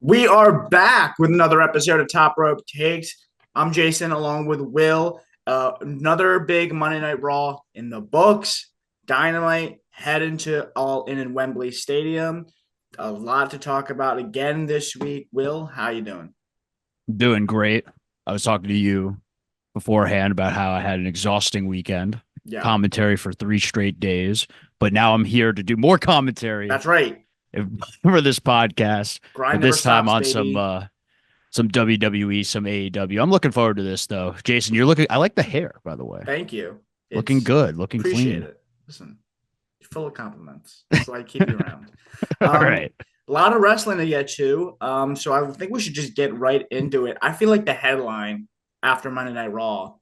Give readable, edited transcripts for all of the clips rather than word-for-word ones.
We are back with another episode of Top Rope Takes. I'm Jason, along with Will. Another big Monday Night Raw in the books. Dynamite heading to All In Wembley Stadium. A lot to talk about again this week. Will, how you doing? Doing great. I was talking to you beforehand about how I had an exhausting weekend, Yeah, commentary for 3 straight days, but now I'm here to do more commentary that's right. for this podcast, but Grind never this time stops, on baby. some WWE, some AEW. I'm looking forward to this though. Jason, you're looking I like the hair, by the way. Thank you. Looking It's good, looking appreciate clean. it. Listen, you're full of compliments. That's why I keep you around. All Um, right. a lot of wrestling to get to. So I think we should just get right into it. I feel like the headline after Monday Night Raw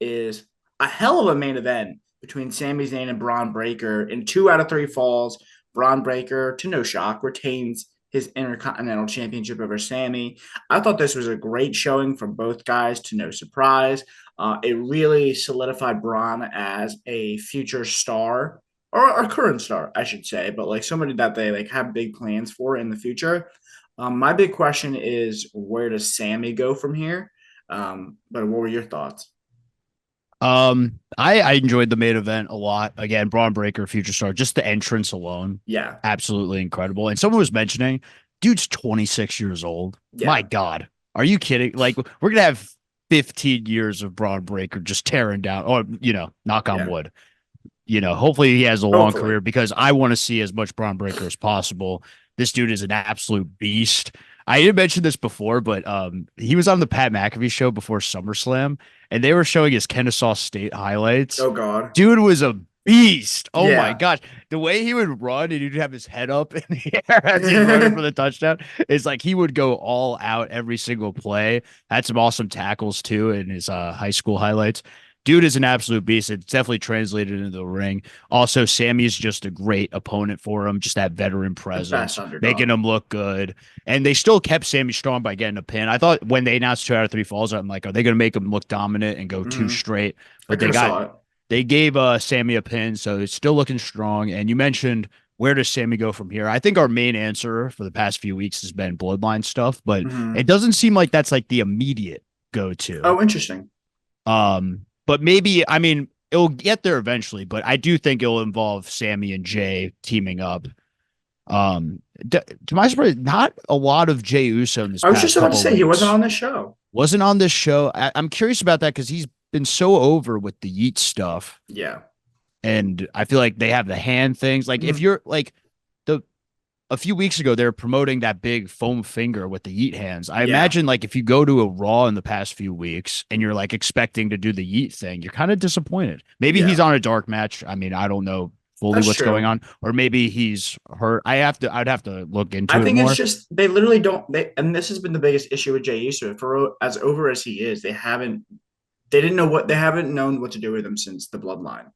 is a hell of a main event between Sami Zayn and Braun Breaker. In 2 out of 3 falls, Braun Breaker, to no shock, retains his Intercontinental Championship over Sami. I thought this was a great showing from both guys, to no surprise. It really solidified Braun as a future star or a current star, I should say, but like somebody that they like have big plans for in the future. My big question is where does Sammy go from here? But what were your thoughts? I enjoyed the main event a lot. Again, Braun Breaker, future star, just the entrance alone, Yeah, absolutely incredible. And someone was mentioning, dude's 26 years old. My yeah, God, are you kidding? Like, we're gonna have 15 years of Braun Breaker just tearing down, or knock on yeah. wood. Hopefully he has a long Hopefully, career because I want to see as much Braun Breaker as possible. This dude is an absolute beast. I didn't mention this before, but he was on the Pat McAfee show before SummerSlam, and they were showing his Kennesaw State highlights. oh God, Dude was a beast. Oh my yeah. gosh. The way he would run and he'd have his head up in the air as he's running for the touchdown is like he would go all out every single play. Had some awesome tackles too in his high school highlights. Dude is an absolute beast. It's definitely translated into the ring. Also, Sammy is just a great opponent for him, just that veteran The best presence, making underdog. him look good. And they still kept Sammy strong by getting a pin. I thought when they announced 2 out of 3 falls, I'm like, are they going to make him look dominant and go two Mm-hmm. straight? I But could have saw it. they gave Sammy a pin, so it's still looking strong. And you mentioned where does Sammy go from here? I think our main answer for the past few weeks has been Bloodline stuff, but Mm-hmm. it doesn't seem like that's like the immediate go to. Oh, interesting. But maybe I mean it'll get there eventually, but I do think it'll involve Sammy and Jay teaming up. To my surprise, not a lot of Jay Uso in this I was just past about to couple of say he wasn't weeks. on the show. Wasn't on this show. I'm curious about that because he's been so over with the Yeet stuff, Yeah. and I feel like they have the hand things. Like if Mm-hmm. you're like the a few weeks ago they were promoting that big foam finger with the yeet hands. I Yeah, imagine like if you go to a Raw in the past few weeks and you're like expecting to do the yeet thing, you're kind of disappointed. Maybe he's yeah. on a dark match. I mean, I don't know fully That's what's going true. on, or maybe he's hurt. I'd have to look I into it think it's more. just they literally don't they and this has been the biggest issue with Jay Uso for as over as he is, they didn't know what they haven't known what to do with him since the bloodline.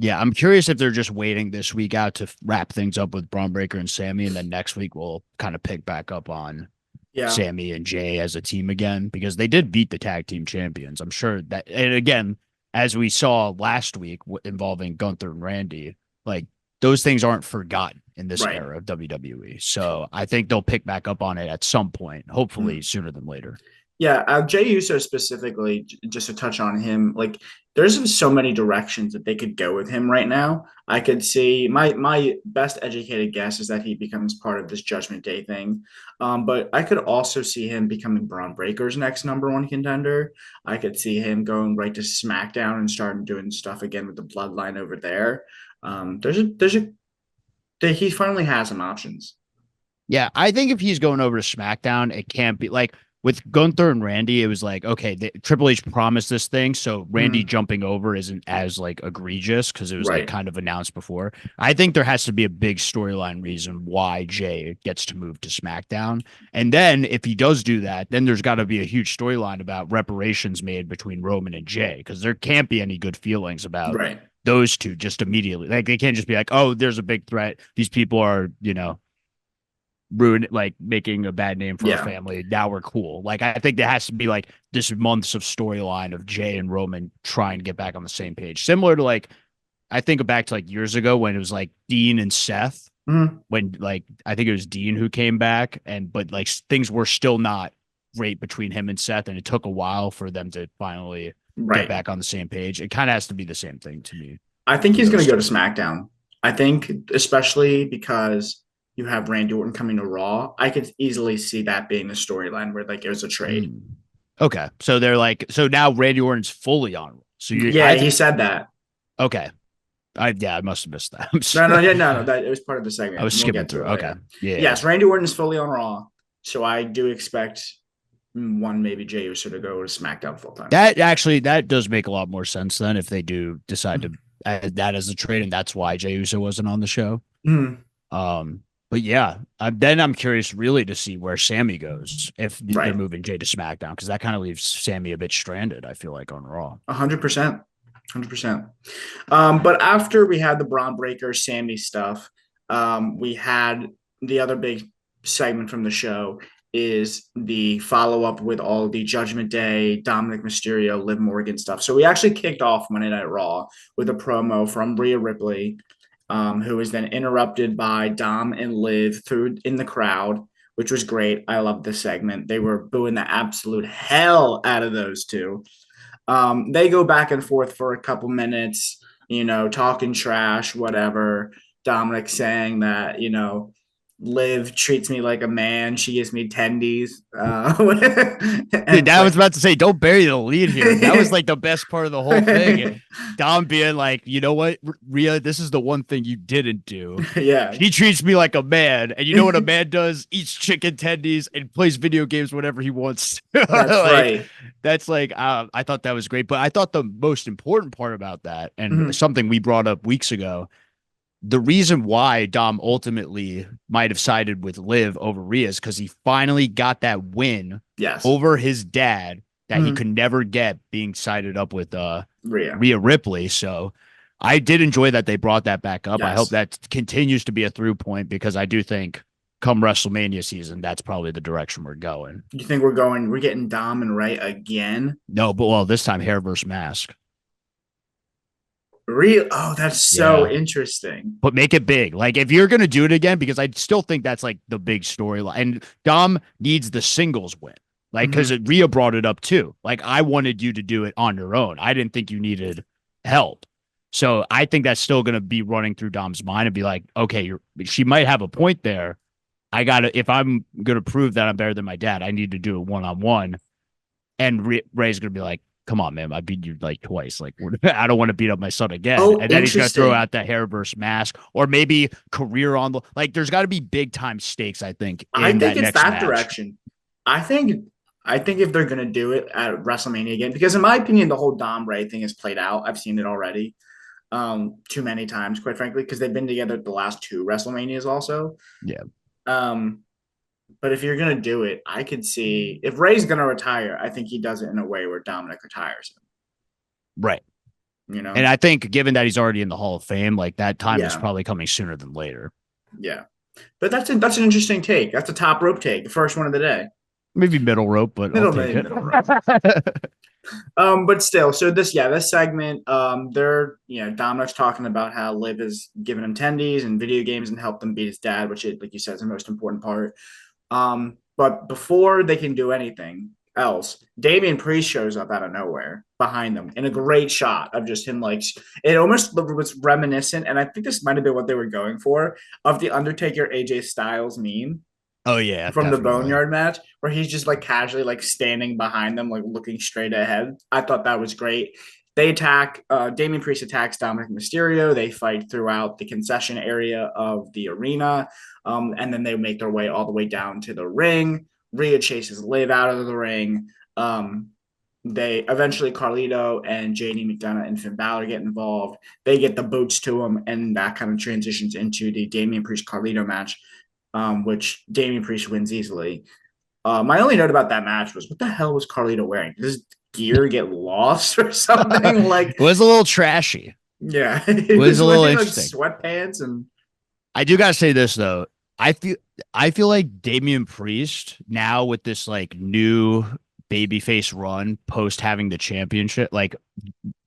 Yeah, I'm curious if they're just waiting this week out to wrap things up with Braun Breaker and Sammy, and then next week we'll kind of pick back up on Yeah. Sammy and Jay as a team again because they did beat the tag team champions. I'm sure that, and again, as we saw last week involving Gunther and Randy, like those things aren't forgotten in this Right. era of WWE. So I think they'll pick back up on it at some point, hopefully Mhm. sooner than later. Yeah, Jay Uso specifically, just to touch on him, like there's so many directions that they could go with him right now. I could see my best educated guess is that he becomes part of this Judgment Day thing, but I could also see him becoming Braun Breaker's next number 1 contender. I could see him going right to SmackDown and starting doing stuff again with the Bloodline over there. He finally has some options. Yeah, I think if he's going over to SmackDown, it can't be like with Gunther and Randy. It was like, okay, Triple H promised this thing, so Randy Mhm. jumping over isn't as like egregious because it was like Right. kind of announced before. I think there has to be a big storyline reason why Jay gets to move to SmackDown, and then if he does do that, then there's got to be a huge storyline about reparations made between Roman and Jay because there can't be any good feelings about Right. those two just immediately. Like they can't just be like, oh, there's a big threat. These people are, ruin like making a bad name for our Yeah. family. Now we're cool. Like I think there has to be like this months of storyline of Jay and Roman trying to get back on the same page. Similar to like I think back to like years ago when it was like Dean and Seth Mhm. when like I think it was Dean who came back, and but like things were still not great between him and Seth, and it took a while for them to finally get Right. back on the same page. It kind of has to be the same thing to me I think for he's going those to go to two. SmackDown. I think, especially because you have Randy Orton coming to Raw, I could easily see that being the storyline where like there's a trade. Mm. Okay, so they're like, so now Randy Orton's fully on. So you, Yeah, he said that. okay, I must have missed that. No, no, yeah, no, no. That it was part of the I segment, was and we'll skipping get to through. it Okay, later. yeah, Yes, Randy Orton is fully on Raw, so I do expect one, maybe Jey Uso to go to SmackDown full time. that does make a lot more sense then if they do decide to add that as a trade, and that's why Jey Uso wasn't on the show. Mm, Um, but yeah, then I'm curious really to see where Sammy goes if they're right, moving Jay to SmackDown because that kind of leaves Sammy a bit stranded. I feel like on Raw. 100%, 100%. But after we had the Braun Breaker, Sammy stuff, we had the other big segment from the show is the follow up with all the Judgment Day, Dominic Mysterio, Liv Morgan stuff. So we actually kicked off Monday Night Raw with a promo from Rhea Ripley, who was then interrupted by Dom and Liv through in the crowd, which was great. I loved this segment. They were booing the absolute hell out of those two. They go back and forth for a couple minutes, talking trash, whatever. Dominic saying that, Liv treats me like a man. She gives me tendies. And Dude, it's I was like, about to say, don't bury the lead here. That was like the best part of the whole thing. Dom being like, you know what, Rhea, this is the one thing you didn't do. yeah. She treats me like a man, and you know what a man does? Eats chicken tendies and plays video games whenever he wants. That's Like right. that's like I thought that was great. But I thought the most important part about that, and Mhm. something we brought up weeks ago, the reason why Dom ultimately might have sided with Liv over Rhea is because he finally got that win Yes. over his dad that he Mhm. could never get being sided up with Rhea. Rhea Ripley. So I did enjoy that they brought that back up. I hope Yes. that continues to be a through point because I do think come WrestleMania season, that's probably the direction we're going. You think we're getting Dom and Ray again? No, but well, this time hair versus mask. Real? Oh, that's so Yeah. interesting. But make it big. Like if you're gonna do it again, because I still think that's like the big storyline. And Dom needs the singles win. Like because Mhm. Rhea brought it up too. Like I wanted you to do it on your own. I didn't think you needed help. So I think that's still gonna be running through Dom's mind and be like, okay, she might have a point there. I gotta if I'm gonna prove that I'm better than my dad, I need to do it one on one. And Ray's gonna be like, "Come on, man, I beat you like twice. Like, I don't want to beat up my son again." Oh, And then he's gonna throw interesting. out the hair versus mask, or maybe career on the like. There's got to be big time stakes, I think, I in think that it's next that match. direction. I think I think if they're gonna do it at WrestleMania again, because in my opinion, the whole Dom Ray thing is played out. I've seen it already, too many times, quite frankly, because they've been together the last two WrestleManias also. Yeah, Um, but if you're gonna do it, I could see if Ray's gonna retire, I think he does it in a way where Dominic retires him. right. You And know? I think, given that he's already in the Hall of Fame, like that time is Yeah, probably coming sooner than later. yeah. But that's an interesting take. That's a top rope take, the first one of the day. Maybe middle rope, but I'll take it. Middle rope. But still, so this segment, they're Dominic's talking about how Liv has given him tendies and video games and helped him beat his dad, which like you said is the most important part. But before they can do anything else, Damian Priest shows up out of nowhere behind them in a great shot of just him like it almost was reminiscent, and I think this might have been what they were going for of the Undertaker AJ Styles meme Oh yeah, from the definitely. Boneyard match, where he's just like casually like standing behind them, like looking straight ahead. I thought that was great. They attack. Damian Priest attacks Dominic Mysterio. They fight throughout the concession area of the arena, and then they make their way all the way down to the ring. Rhea chases Liv out of the ring. They eventually Carlito and JD McDonough and Finn Balor get involved. They get the boots to him, and that kind of transitions into the Damian Priest Carlito match, which Damian Priest wins easily. My only note about that match was what the hell was Carlito wearing? Did his gear get lost or something? Like, It was a little trashy. yeah, It he was was a little wearing like interesting. sweatpants and I do gotta say this though. I feel I feel like Damian Priest now with this like new babyface run post having the championship, like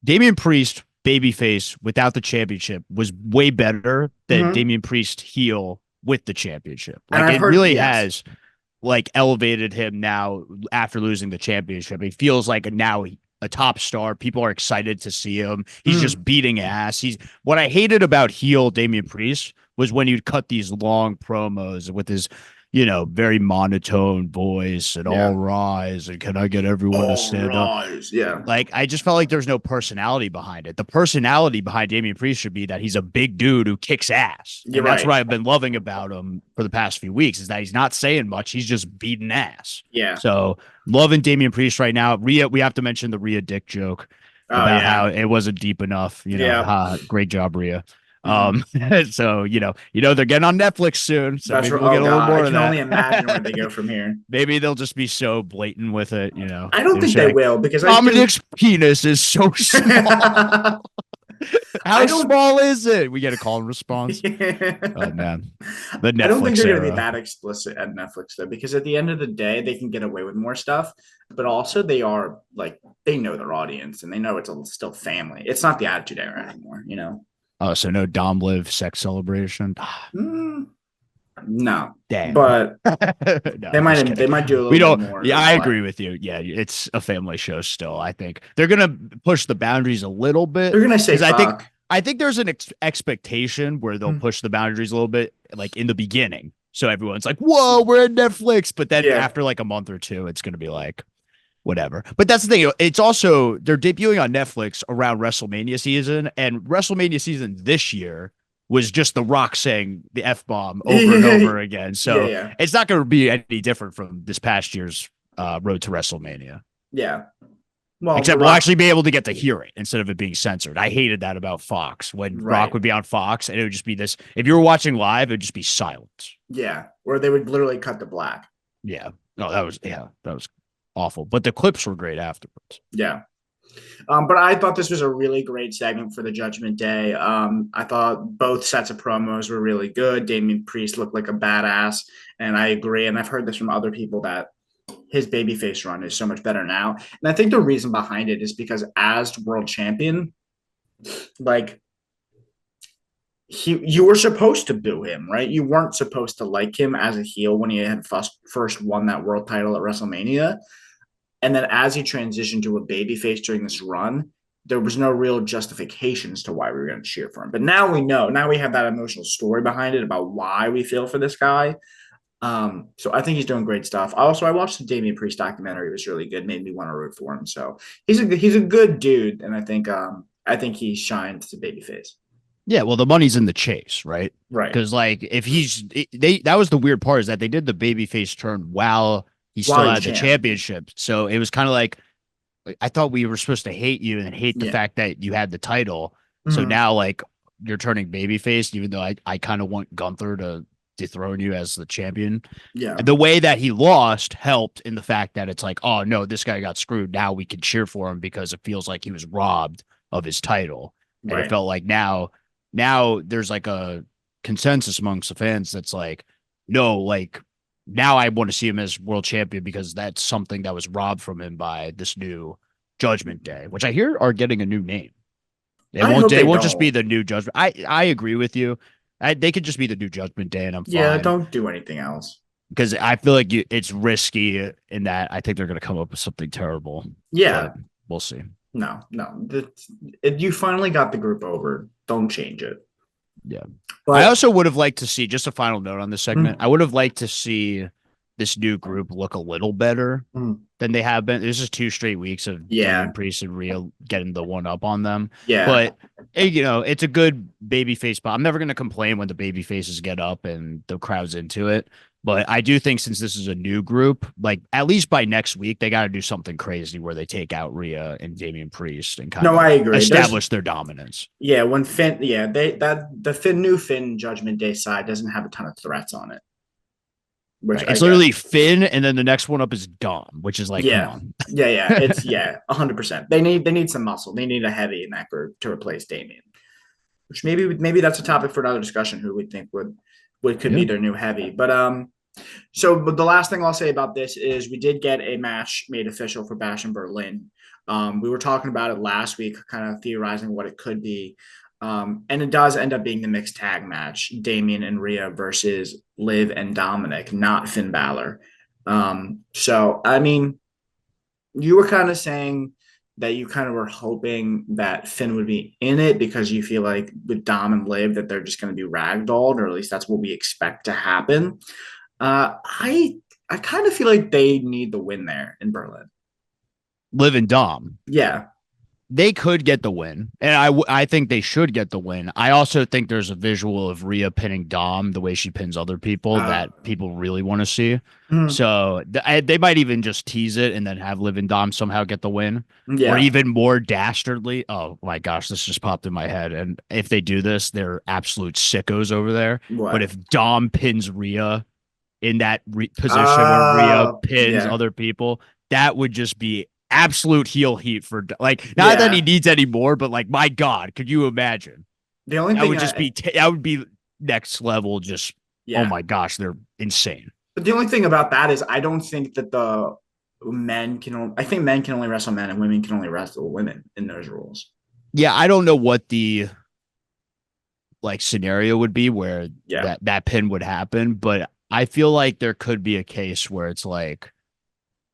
Damian Priest babyface without the championship was way better than Hmm. Damian Priest heel with the championship. And Like I've it heard, really yes. has like elevated him now after losing the championship. He feels like now a top star. People are excited to see him. He's Mm, just beating ass. He's what I hated about heel Damian Priest was when you'd cut these long promos with his, very monotone voice and all yeah. rise and can I get everyone to All stand up? rise. Yeah. Like I just felt like there's no personality behind it. The personality behind Damian Priest should be that he's a big dude who kicks ass. You're And that's right. what I've been loving about him for the past few weeks is that he's not saying much. He's just beating ass. Yeah. So loving Damian Priest right now. Rhea, we have to mention the Rhea Dick joke Oh, about how yeah. it wasn't deep enough. Yeah. Great job, Rhea. Hmm. So they're getting on Netflix soon. So That's maybe right. we'll Oh, get a little God. I more of can only that. imagine where they go from here. Maybe they'll just be so blatant with it. I don't They'll think say they like, will because I do. Dominic's penis is so small. I How don't. small is it? We get a call and response. Oh I man, the don't think Netflix they're going to be era. that explicit at Netflix though, because at the end of the day, they can get away with more stuff, but also they are like they know their audience and they know it's still family. It's not the Attitude Era anymore. Oh, so no Dom Live sex celebration. Mm, no, Damn. but No, they I'm just might kidding. they might do a We little bit don't. more. Yeah, I But agree with you. Yeah, it's a family show still. I think they're gonna push the boundaries a little bit they're gonna say because fuck. I think there's an expectation where they'll Mm, push the boundaries a little bit, like in the beginning. So everyone's like, "Whoa, we're at Netflix," but then yeah, after like a month or two, it's gonna be like, whatever. But that's the thing. It's also they're debuting on Netflix around WrestleMania season, and WrestleMania season this year was just The Rock saying the F bomb over and yeah, over again. So yeah, it's not going to be any different from this past year's Road to WrestleMania. yeah. Well, The Except we'll Rock, actually be able to get to hear it instead of it being censored. I hated that about Fox when Rock right? would be on Fox and it would just be this. If you were watching live, it would just be silence. Yeah, where they would literally cut to black. Yeah. No, that was awful. But the clips were great afterwards. Yeah. But I thought this was a really great segment for the Judgment Day. I thought both sets of promos were really good. Damian Priest looked like a badass, and I agree. And I've heard this from other people that his babyface run is so much better now. And I think the reason behind it is because as world champion, like you were supposed to boo him, right? You weren't supposed to like him as a heel when he had first won that world title at WrestleMania. And then as he transitioned to a babyface during this run, there was no real justification as to why we were going to cheer for him. But now we know. Now we have that emotional story behind it about why we feel for this guy. So I think he's doing great stuff. Also, I watched the Damian Priest documentary; it was really good. Made me want to root for him. So he's a good dude, and I think he shines to babyface. Yeah, well, the money's in the chase, right? Right. Because like if that was the weird part is that they did the babyface turn while he While still he was had the champ. championship. So it was kind of like I thought we were supposed to hate you and hate the Yeah. fact that you had the title. So Mm-hmm. now like you're turning babyface, even though I kind of want Gunther to dethrone you as the champion. Yeah. The way that he lost helped in the fact that it's like, oh no, this guy got screwed. Now we can cheer for him because it feels like he was robbed of his title. And it Right. felt like now there's like a consensus amongst the fans that's like, no, like now I want to see him as world champion because that's something that was robbed from him by this new Judgment Day, which I hear are getting a new name. It I won't hope they they won't just be don't. the new Judgment. I agree with you. They could just be the new Judgment Day and I'm Yeah. fine Don't do anything else. because I feel like it's risky in that I think they're going to come up with something terrible, but Yeah. we'll see. No. No. You finally got the group over. Don't change it. Yeah. I But also would have liked to see just a final note on this segment. mm, I would have liked to see this new group look a little better mm, than they have been. This is 2 straight weeks of yeah. Damian Priest and Rhea getting the one up on them. Yeah. But it's a good baby face. But I'm never going to complain when the baby faces get up and the crowd's into it. But I do think since this is a new group, like at least by next week, they got to do something crazy where they take out Rhea and Damian Priest and kind No, of I agree. establish their dominance. Yeah, when Finn, yeah, the new Finn Judgment Day side doesn't have a ton of threats on it, which Right. I It's get. literally Finn, and then the next one up is Dom, which is like, come Yeah, on. yeah, it's 100%. They need some muscle. They need a heavy in that group to replace Damien, which maybe that's a topic for another discussion. Who we think would could Yeah. be their new heavy, but the last thing I'll say about this is we did get a match made official for Bash in Berlin. We were talking about it last week, kind of theorizing what it could be. And it does end up being the mixed tag match, Damian and Rhea versus Liv and Dominic, not Finn Balor. So, I mean, you were kind of saying that you kind of were hoping that Finn would be in it because you feel like with Dom and Liv that they're just going to be ragdolled, or at least that's what we expect to happen. I kind of feel like they need the win there in Berlin. Liv and Dom. Yeah. They could get the win, and I think they should get the win. I also think there's a visual of Rhea pinning Dom the way she pins other people that people really want to see. Mm, So they might even just tease it and then have Liv and Dom somehow get the win, or yeah. even more dastardly. Oh my gosh, this just popped in my head. And if they do this, they're absolute sickos over there. But What? if Dom pins Rhea in that position where Rhea pins Yeah. other people, that would just be absolute heel heat for like not that he Yeah. needs any more, but like my God, could you imagine? The only That thing would just be that would be next level. Just oh yeah. my gosh, they're insane. But the only thing about that is I don't think that the men can only, I think men can only wrestle men and women can only wrestle women in those rules. Yeah, I don't know what the like scenario would be where Yeah. that pin would happen, but I feel like there could be a case where it's like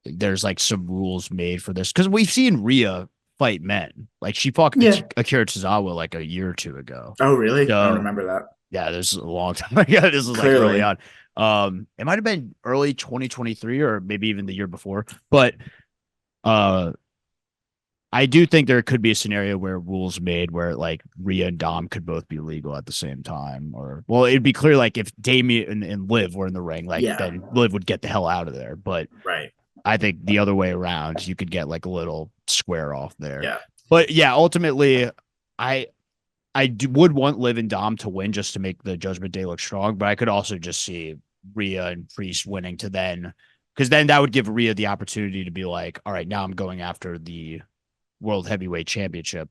there's like some rules made for this because we've seen Rhea fight men. Like she fought Yeah. Akira Tozawa like a year or two ago. Oh, really? I don't So remember that. yeah, this is a long time ago. This was like early Clearly. on. It might have been early 2023 or maybe even the year before. But uh I do think there could be a scenario where rules made where like Rhea and Dom could both be legal at the same time. Or well, it'd be clear like if Damien and Liv were in the ring, like Yeah. then Liv would get the hell out of there. But Right. I think the other way around, you could get like a little square off there. Yeah. But yeah, ultimately, I would want Liv and Dom to win just to make the Judgment Day look strong. But I could also just see Rhea and Priest winning to then, because then that would give Rhea the opportunity to be like, all right, now I'm going after the World Heavyweight Championship,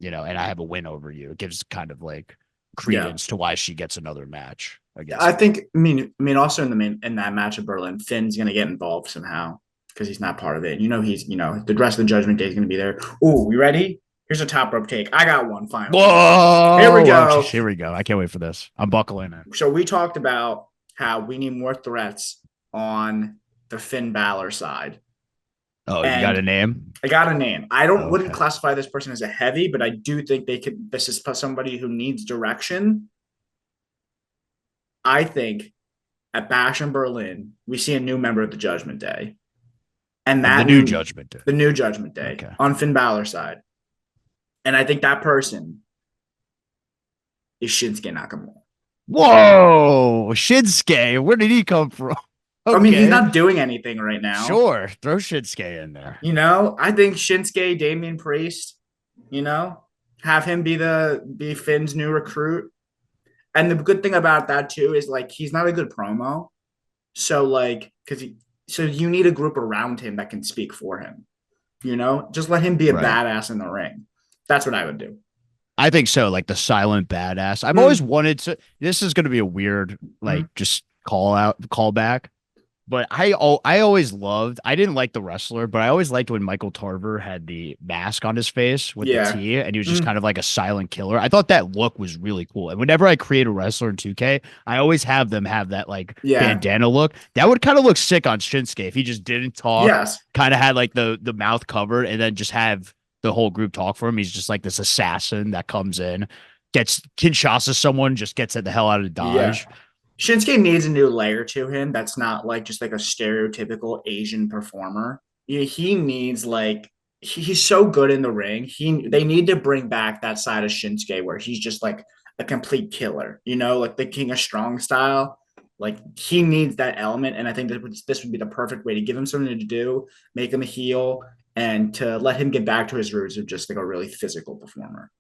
and I have a win over you. It gives kind of like Yeah. credence to why she gets another match, I guess. I think. I mean, also in that match of Berlin, Finn's gonna get involved somehow because he's not part of it. He's the rest of the Judgment Day is gonna be there. Ooh, we ready? Here's a top rope take. I got one finally. Here we Whoa! go. Here we go. I can't wait for this. I'm buckling in. So we talked about how we need more threats on the Finn Balor side. Oh, you got a And name? I got a name. I don't wouldn't Okay. classify this person as a heavy, but I do think they could. This is somebody who needs direction. I think at Bash in Berlin, we see a new member of the Judgment Day, and Of the that new new Judgment Day. the new Judgment Day Okay. on Finn Balor's side, and I think that person is Shinsuke Nakamura. Whoa, Shinsuke. Where did he come from? I mean, he's Okay. not doing anything right now. Sure. Throw Shinsuke in there. I think Shinsuke, Damian Priest, you know, have him be Finn's new recruit. And the good thing about that too is like he's not a good promo. So like so you need a group around him that can speak for him. Just let him be a Right. badass in the ring. That's what I would do. I think so. Like the silent badass. I've always Mm, wanted to. This is going to be a weird, like, mm, just call back. But I always loved. I didn't like the wrestler, but I always liked when Michael Tarver had the mask on his face with the yeah. T, and he was just Mm, kind of like a silent killer. I thought that look was really cool. And whenever I create a wrestler in 2K, I always have them have that like yeah. bandana look. That would kind of look sick on Shinsuke if he just didn't talk, Yes. kind of had like the mouth covered, and then just have the whole group talk for him. He's just like this assassin that comes in, gets Kinshasa someone, just gets it the hell out of Yeah. Dodge. Shinsuke needs a new layer to him that's not like just like a stereotypical Asian performer. He needs like he's so good in the ring. They need to bring back that side of Shinsuke where he's just like a complete killer, like the King of Strong style. Like he needs that element, and I think this would be the perfect way to give him something to do, make him a heel, and to let him get back to his roots of just like a really physical performer.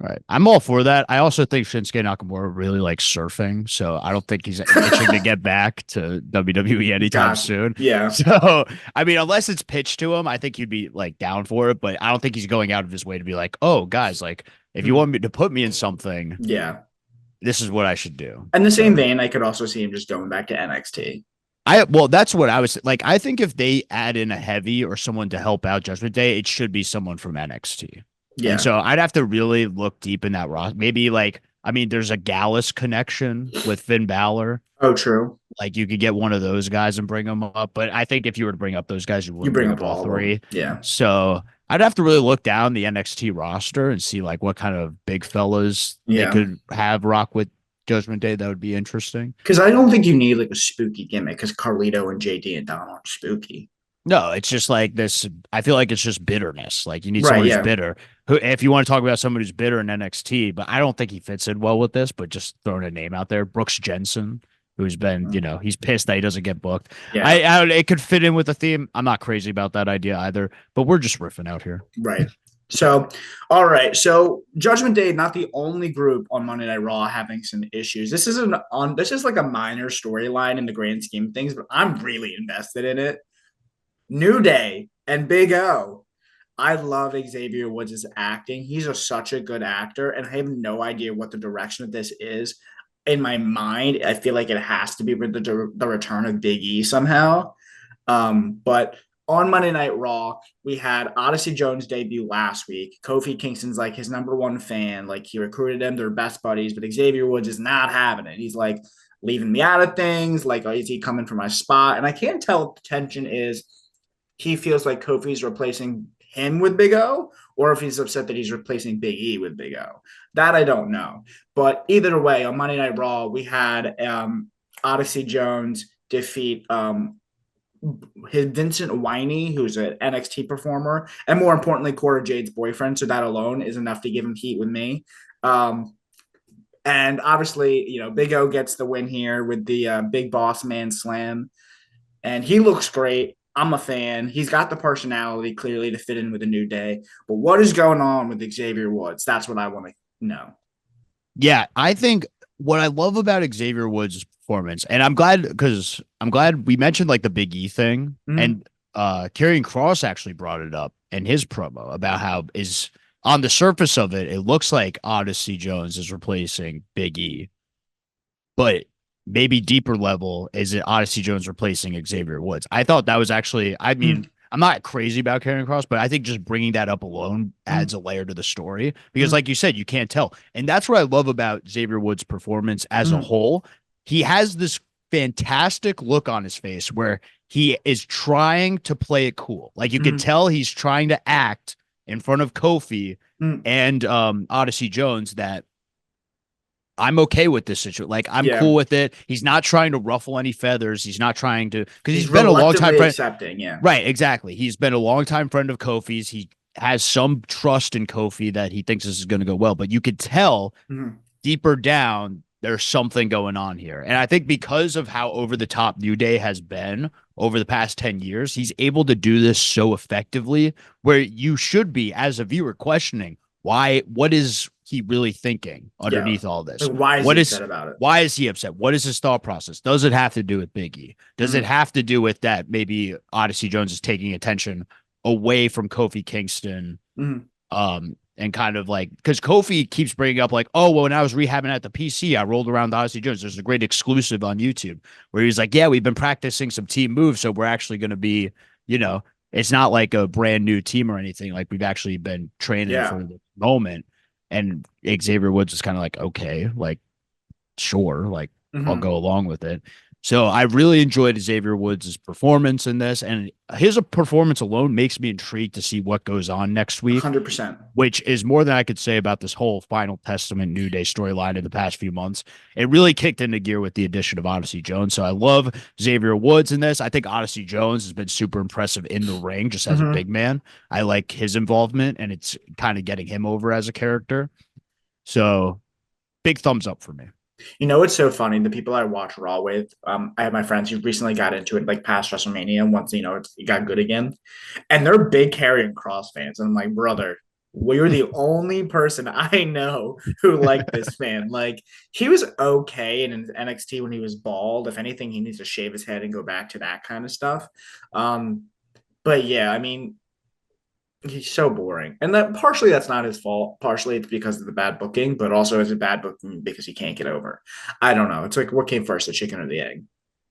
Right. I'm all for that. I also think Shinsuke Nakamura really likes surfing, so I don't think he's itching to get back to WWE anytime Gosh, soon. yeah. So, I mean, unless it's pitched to him, I think he'd be like down for it, but I don't think he's going out of his way to be like, "Oh, guys, like if you Hmm. want me to put me in something, Yeah. this is what I should do." In the same So, vein, I could also see him just going back to NXT. That's what I was like. I think if they add in a heavy or someone to help out Judgment Day, it should be someone from NXT. And Yeah. so I'd have to really look deep in that roster. Maybe like, I mean, there's a Gallus connection with Finn Balor. Oh, true. Like you could get one of those guys and bring them up. But I think if you were to bring up those guys, you You wouldn't bring bring up up all all of them. three. Yeah. So I'd have to really look down the NXT roster and see like what kind of big fellas they Yeah. could have rock with Judgment Day. That would be interesting. Because I don't think you need like a spooky gimmick because Carlito and JD and Don aren't spooky. No, it's just like this. I feel like it's just bitterness. Like you need Right. someone who's Yeah. bitter. Who, if you want to talk about someone who's bitter in NXT, but I don't think he fits in well with this. But just throwing a name out there, Brooks Jensen, who's been, he's pissed that he doesn't get booked. Yeah. It could fit in with the theme. I'm not crazy about that idea either. But we're just riffing out here. Right. So, all right. So, Judgment Day, not the only group on Monday Night Raw having some issues. This isn't on. This is like a minor storyline in the grand scheme of things, but I'm really invested in it. New Day and Big O. I love Xavier Woods' acting. He's such a good actor, and I have no idea what the direction of this is. In my mind, I feel like it has to be with the return of Big E somehow. But on Monday Night Raw, we had Odyssey Jones debut last week. Kofi Kingston's like his number one fan. Like he recruited him, they're best buddies, but Xavier Woods is not having it. He's like leaving me out of things. Like, is he coming for my spot? And I can't tell if the tension is he feels like Kofi's replacing him with Big O, or if he's upset that he's replacing Big E with Big O. That I don't know. But either way, on Monday Night Raw, we had Odyssey Jones defeat his Vincent Winey, who's an NXT performer, and more importantly, Cora Jade's boyfriend. So that alone is enough to give him heat with me. And obviously, Big O gets the win here with the Big Boss Man Slam, and he looks great. I'm a fan. He's got the personality clearly to fit in with a New Day. But what is going on with Xavier Woods? That's what I want to know. Yeah, I think what I love about Xavier Woods' performance, and I'm glad we mentioned like the Big E thing, Mm-hmm. and Karrion Cross actually brought it up in his promo about how is on the surface of it, it looks like Odyssey Jones is replacing Big E, but maybe deeper level is it Odyssey Jones replacing Xavier Woods. I thought that was actually, I mean, I'm not crazy about Karrion Cross, but I think just bringing that up alone adds a layer to the story because, like you said, you can't tell. And that's what I love about Xavier Woods' performance as a whole. He has this fantastic look on his face where he is trying to play it cool. Like you could tell he's trying to act in front of Kofi and Odyssey Jones that I'm okay with this situation. Like I'm cool with it. He's not trying to ruffle any feathers. He's not trying to because he's been a long time friend. Accepting, yeah. Right, exactly. He's been a long time friend of Kofi's. He has some trust in Kofi that he thinks this is going to go well, but you could tell deeper down there's something going on here. And I think because of how over the top New Day has been over the past 10 years, he's able to do this so effectively where you should be as a viewer questioning what is he really thinking underneath all this? Like, why is he upset about it? Why is he upset? What is his thought process? Does it have to do with Big E? Does it have to do with that maybe Odyssey Jones is taking attention away from Kofi Kingston? And kind of like, because Kofi keeps bringing up like, oh, well, when I was rehabbing at the PC, I rolled around Odyssey Jones. There's a great exclusive on YouTube where he's like, yeah, we've been practicing some team moves. So we're actually going to be, it's not like a brand new team or anything. Like we've actually been training for the moment. And Xavier Woods is kind of like, okay, like, sure, like I'll go along with it. So I really enjoyed Xavier Woods' performance in this, and his performance alone makes me intrigued to see what goes on next week. 100%. Which is more than I could say about this whole Final Testament New Day storyline in the past few months. It really kicked into gear with the addition of Odyssey Jones. So I love Xavier Woods in this. I think Odyssey Jones has been super impressive in the ring, just as a big man. I like his involvement, and it's kind of getting him over as a character. So big thumbs up for me. It's so funny. The people I watch Raw with, I have my friends who recently got into it like past WrestleMania once, it got good again. And they're big Karrion Cross fans. And I'm like, brother, you're the only person I know who liked this man. Like, he was okay in NXT when he was bald. If anything, he needs to shave his head and go back to that kind of stuff. But yeah, I mean, he's so boring. And that partially that's not his fault. Partially it's because of the bad booking, but also it's a bad booking because he can't get over. I don't know. It's like what came first, the chicken or the egg?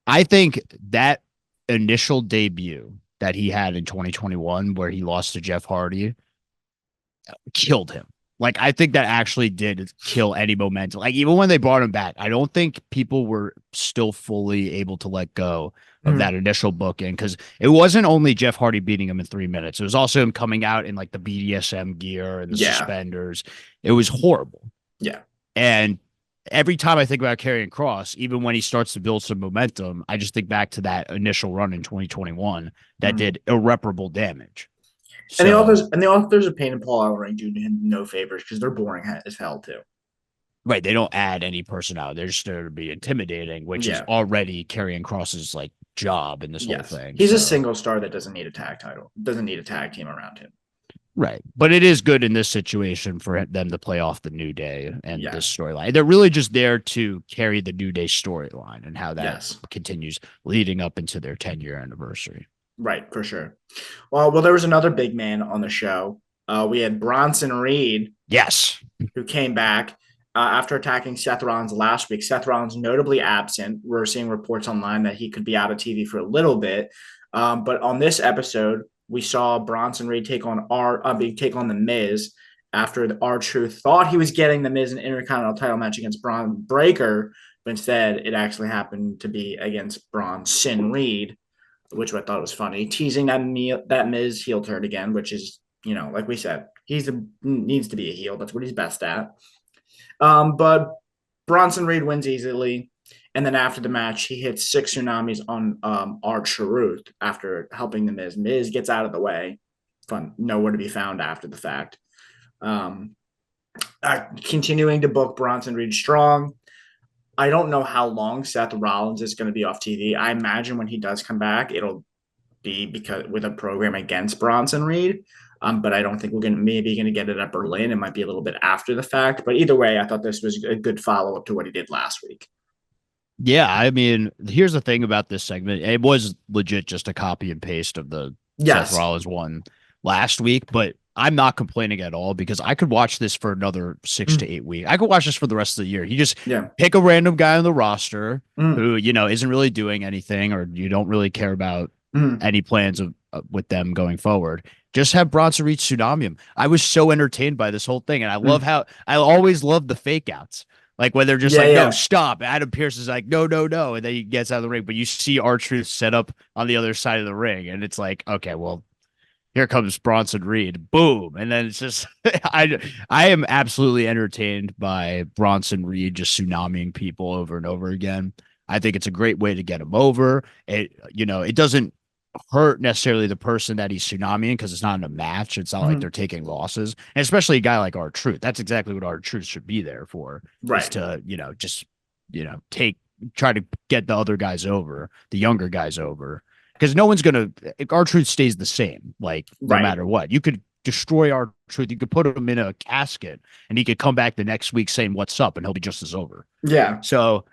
I think that initial debut that he had in 2021, where he lost to Jeff Hardy, killed him. Like, I think that actually did kill any momentum. Like, even when they brought him back, I don't think people were still fully able to let go of that Mhm. initial booking, because it wasn't only Jeff Hardy beating him in 3 minutes. It was also him coming out in like the BDSM gear and the Yeah. suspenders. It was horrible. Yeah. And every time I think about Karrion Cross, even when he starts to build some momentum, I just think back to that initial run in 2021 that Mhm. did irreparable damage. And the So, authors and the authors of Pain and Paul Ellering do him no favors because they're boring as hell too. right, they don't add any personality. They're just there to be intimidating, which is Yeah. already Karrion Cross's like job in this whole Yes. thing. He's a So, single star that doesn't need a tag title, doesn't need a tag team around him. right. But it is good in this situation for them to play off the New Day and this Yes. storyline. They're really just there to carry the New Day storyline and how that Yes. continues leading up into their 10-year anniversary. Right, for sure. Well, there was another big man on the show. We had Bronson Reed, Yes. who came back after attacking Seth Rollins last week. Seth Rollins notably absent. We're seeing reports online that he could be out of TV for a little bit. But on this episode, we saw Bronson Reed take on the Miz after the R-Truth thought he was getting the Miz an Intercontinental title match against Braun Breaker, but instead it actually happened to be against Bronson Reed, which I thought was funny, teasing that Miz heel turn again, which is, like we said, needs to be a heel. That's what he's best at. But Bronson Reed wins easily. And then after the match, he hits 6 tsunamis on R-Truth after helping the Miz. Miz gets out of the way. Fun, nowhere to be found after the fact. Um, Continuing to book Bronson Reed strong. I don't know how long Seth Rollins is going to be off TV. I imagine when he does come back, it'll be because with a program against Bronson Reed. But I don't think we're gonna get it at Berlin. It might be a little bit after the fact. But either way, I thought this was a good follow up to what he did last week. Yeah, I mean, here's the thing about this segment. It was legit just a copy and paste of the Seth Yes. Rollins one last week, but I'm not complaining at all because I could watch this for another six to Mm, 8 weeks. I could watch this for the rest of the year. You just yeah. pick a random guy on the roster Mm, who, isn't really doing anything, or you don't really care about mm, any plans of with them going forward. Just have Bronson Reed tsunami him. I was so entertained by this whole thing, and mm. I always love the fake outs. Like when they're just Yeah, like, no, yeah. stop. Adam Pearce is like, no, no, no. And then he gets out of the ring. But you see R-Truth set up on the other side of the ring. And it's like, okay, well, here comes Bronson Reed. Boom. And then it's just I am absolutely entertained by Bronson Reed just tsunamiing people over and over again. I think it's a great way to get him over. It doesn't hurt necessarily the person that he's tsunamiing because it's not in a match. It's not like they're Mm, taking losses. And especially a guy like R-Truth. That's exactly what R-Truth should be there for, is right. to, just, try to get the other guys over, the younger guys over. Because no one's gonna R-Truth stays the same, like no Right. matter what. You could destroy R-Truth, you could put him in a casket and he could come back the next week saying what's up and he'll be just as over. Yeah. So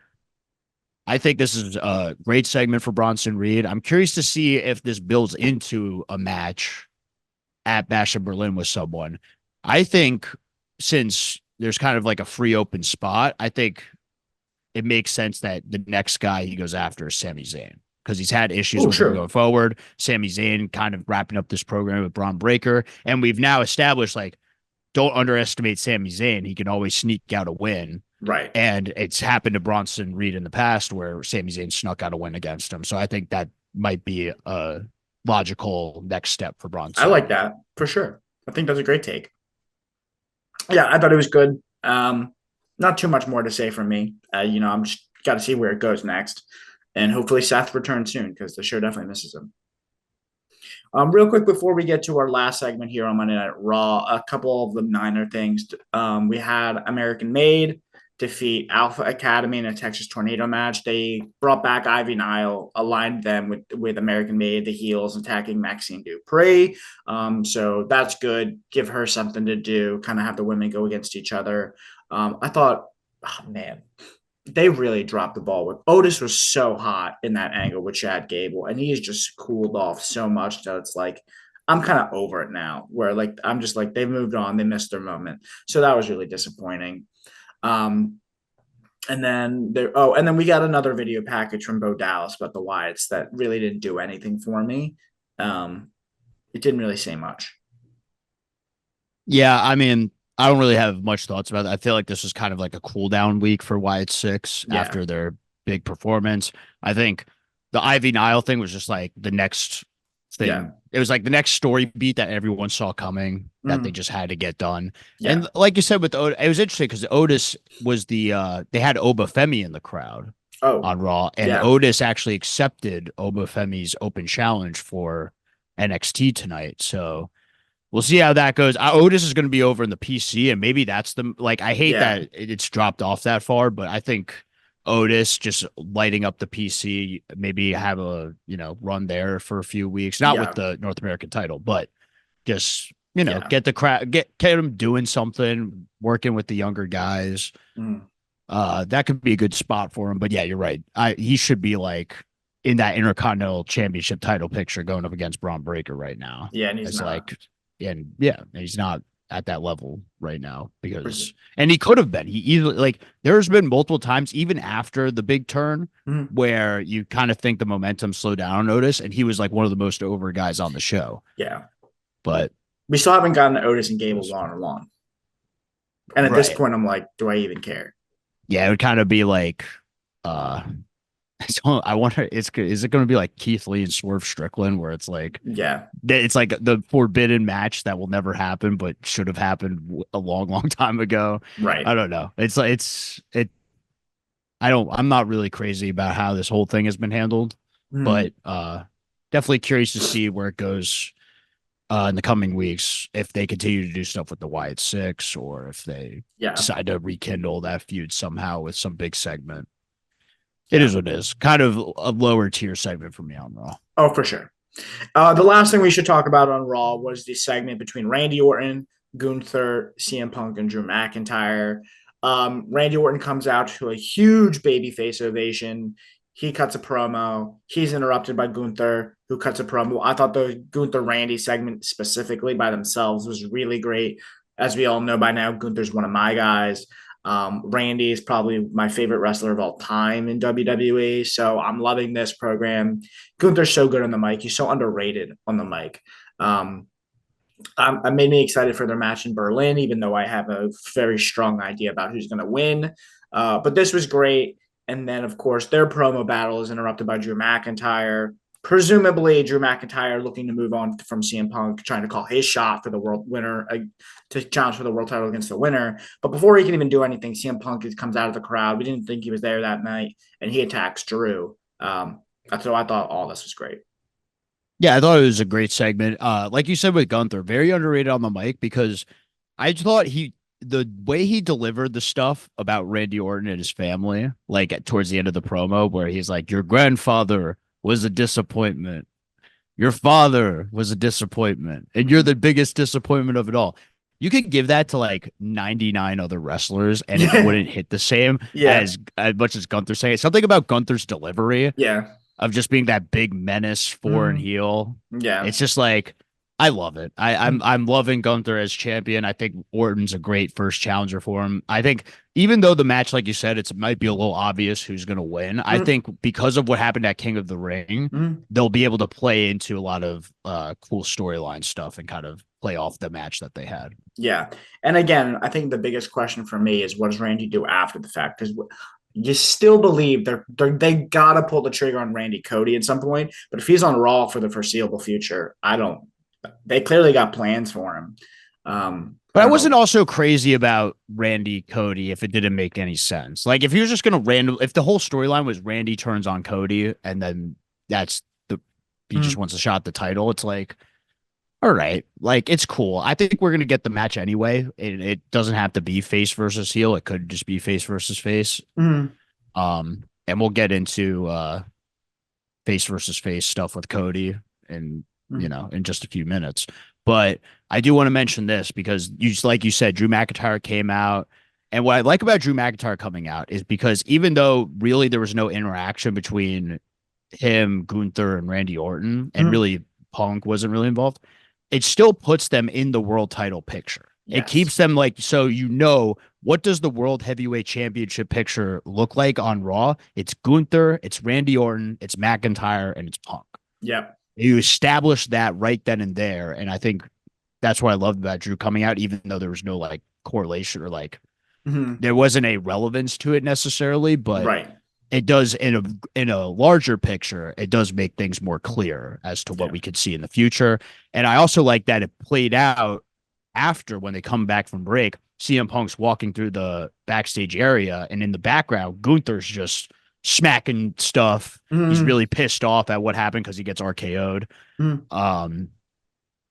I think this is a great segment for Bronson Reed. I'm curious to see if this builds into a match at Bash in Berlin with someone. I think since there's kind of like a free open spot, I think it makes sense that the next guy he goes after is Sami Zayn because he's had issues Oh, with him sure. going forward. Sami Zayn kind of wrapping up this program with Braun Breaker. And we've now established, like, don't underestimate Sami Zayn. He can always sneak out a win. Right. And it's happened to Bronson Reed in the past where Sami Zayn snuck out a win against him. So I think that might be a logical next step for I Bronson like Reed. that for sure. I think that's a great take. Yeah, I thought it was good. Not too much more to say from me. I'm just got to see where it goes next, and hopefully Seth returns soon because the show definitely misses him. Real quick before we get to our last segment here on Monday Night Raw, a couple of the minor things. We had American Made defeat Alpha Academy in a Texas Tornado match. They brought back Ivy Nile, aligned them with American Made, the heels, attacking Maxine Dupree. So that's good. Give her something to do. Kind of have the women go against each other. I thought, oh man, they really dropped the ball with Otis was so hot in that angle with Chad Gable, and he's just cooled off so much that it's like I'm kind of over it now. Where like I'm just like they've moved on, they missed their moment, so that was really disappointing. Um, And then and then we got another video package from Bo Dallas about the Wyatts that really didn't do anything for me. Um, it didn't really say much. Yeah, I mean, I don't really have much thoughts about it. I feel like this was kind of like a cool down week for Wyatt Six Yeah, after their big performance. I think the Ivy Nile thing was just like the next yeah, thing. It was like the next story beat that everyone saw coming that they mm, just had to get done. And yeah. like you said with Otis, it was interesting because Otis was they had Obafemi in the crowd Oh, on Raw, and yeah, Otis actually accepted Obafemi's open challenge for NXT tonight. So we'll see how that goes. Otis is going to be over in the PC, and maybe that's the like. I hate yeah, that it's dropped off that far, but I think Otis just lighting up the PC, maybe have a run there for a few weeks, not with yeah, the North American title, but just yeah. get the crowd, get him doing something, working with the younger guys. Mm, That could be a good spot for him. But yeah, you're right. He should be like in that Intercontinental Championship title picture going up against Braun Breaker right now. yeah, and he's It's not. like, and yeah, he's not at that level right now Pres- because, and he could have been. He easily like there's been multiple times even after the big turn mm, where you kind of think the momentum slowed down on Otis, and he was like one of the most over guys on the show. yeah. But We still haven't gotten Otis and Gable one on one. And at this right, point, I'm like, do I even care? yeah, it would kind of be like, uh, so I wonder, is it going to be like Keith Lee and Swerve Strickland, where Yeah, it's like the forbidden match that will never happen, but should have happened a long, long time ago. right. I don't know. It's like it. I'm not really crazy about how this whole thing has been handled, Mm, but definitely curious to see where it goes in the coming weeks if they continue to do stuff with the Wyatt Six or if they yeah, decide to rekindle that feud somehow with some big segment. It yeah. is what it is. Kind of a lower tier segment for me on Raw. Oh, for sure. The last thing we should talk about on Raw was the segment between Randy Orton, Gunther, CM Punk, and Drew McIntyre. Randy Orton comes out to a huge babyface ovation. He cuts a promo. He's interrupted by Gunther, who cuts a promo. I thought the Gunther Randy segment specifically by themselves was really great. As we all know by now, Gunther's one of my guys. Randy is probably my favorite wrestler of all time in WWE. So I'm loving this program. Gunther's so good on the mic. He's so underrated on the mic. Um, I made me excited for their match in Berlin, even though I have a very strong idea about who's going to win. But this was great. And then, of course, their promo battle is interrupted by Drew McIntyre. Presumably, Drew McIntyre looking to move on from CM Punk, trying to call his shot for the world winner to challenge for the world title against the winner. But before he can even do anything, CM Punk comes out of the crowd. We didn't think he was there that night, and he attacks Drew. So I thought all this was great. Yeah, I thought it was a great segment. Like you said with Gunther, very underrated on the mic because I thought the way he delivered the stuff about Randy Orton and his family, like towards the end of the promo, where he's like, "Your grandfather was a disappointment. Your father was a disappointment, and you're the biggest disappointment of it all." You could give that to like 99 other wrestlers, and it Yeah, wouldn't hit the same yeah, as much as Gunther saying it. Something about Gunther's delivery yeah, of just being that big menace foreign mm, heel. yeah. It's just like I love it. I'm loving Gunther as champion. I think Orton's a great first challenger for him. I think even though the match, like you said, it might be a little obvious who's gonna win. I Mm, think because of what happened at King of the Ring, mm, they'll be able to play into a lot of cool storyline stuff and kind of play off the match that they had. yeah. And again, I think the biggest question for me is what does Randy do after the fact? Because you still believe they gotta pull the trigger on Randy Cody at some point. But if he's on Raw for the foreseeable future, I don't. They clearly got plans for him. I But I don't wasn't know. also crazy about Randy Cody if it didn't make any sense. Like if he was just gonna if the whole storyline was Randy turns on Cody and then that's the he just Mm, wants a shot at the title, it's like, all right, like it's cool. I think we're gonna get the match anyway. It doesn't have to be face versus heel. It could just be face versus face. mm, And we'll get into face versus face stuff with Cody and mm, in just a few minutes. But I do want to mention this because like you said, Drew McIntyre came out. And what I like about Drew McIntyre coming out is because even though really there was no interaction between him, Gunther, and Randy Orton, and mm. really Punk wasn't really involved, it still puts them in the world title picture. It Yes. keeps them like, so what does the World Heavyweight Championship picture look like on Raw? It's Gunther, it's Randy Orton, it's McIntyre, and it's Punk. Yep. You establish that right then and there, and I think that's what I loved about Drew coming out, even though there was no like correlation or like Hmm. there wasn't a relevance to it necessarily, but Right. it does in a larger picture, it does make things more clear as to what Yeah. we could see in the future. And I also like that it played out after when they come back from break. CM Punk's walking through the backstage area, and in the background, Gunther's just smacking stuff. He's Hmm. really pissed off at what happened because he gets RKO'd. Hmm. Um,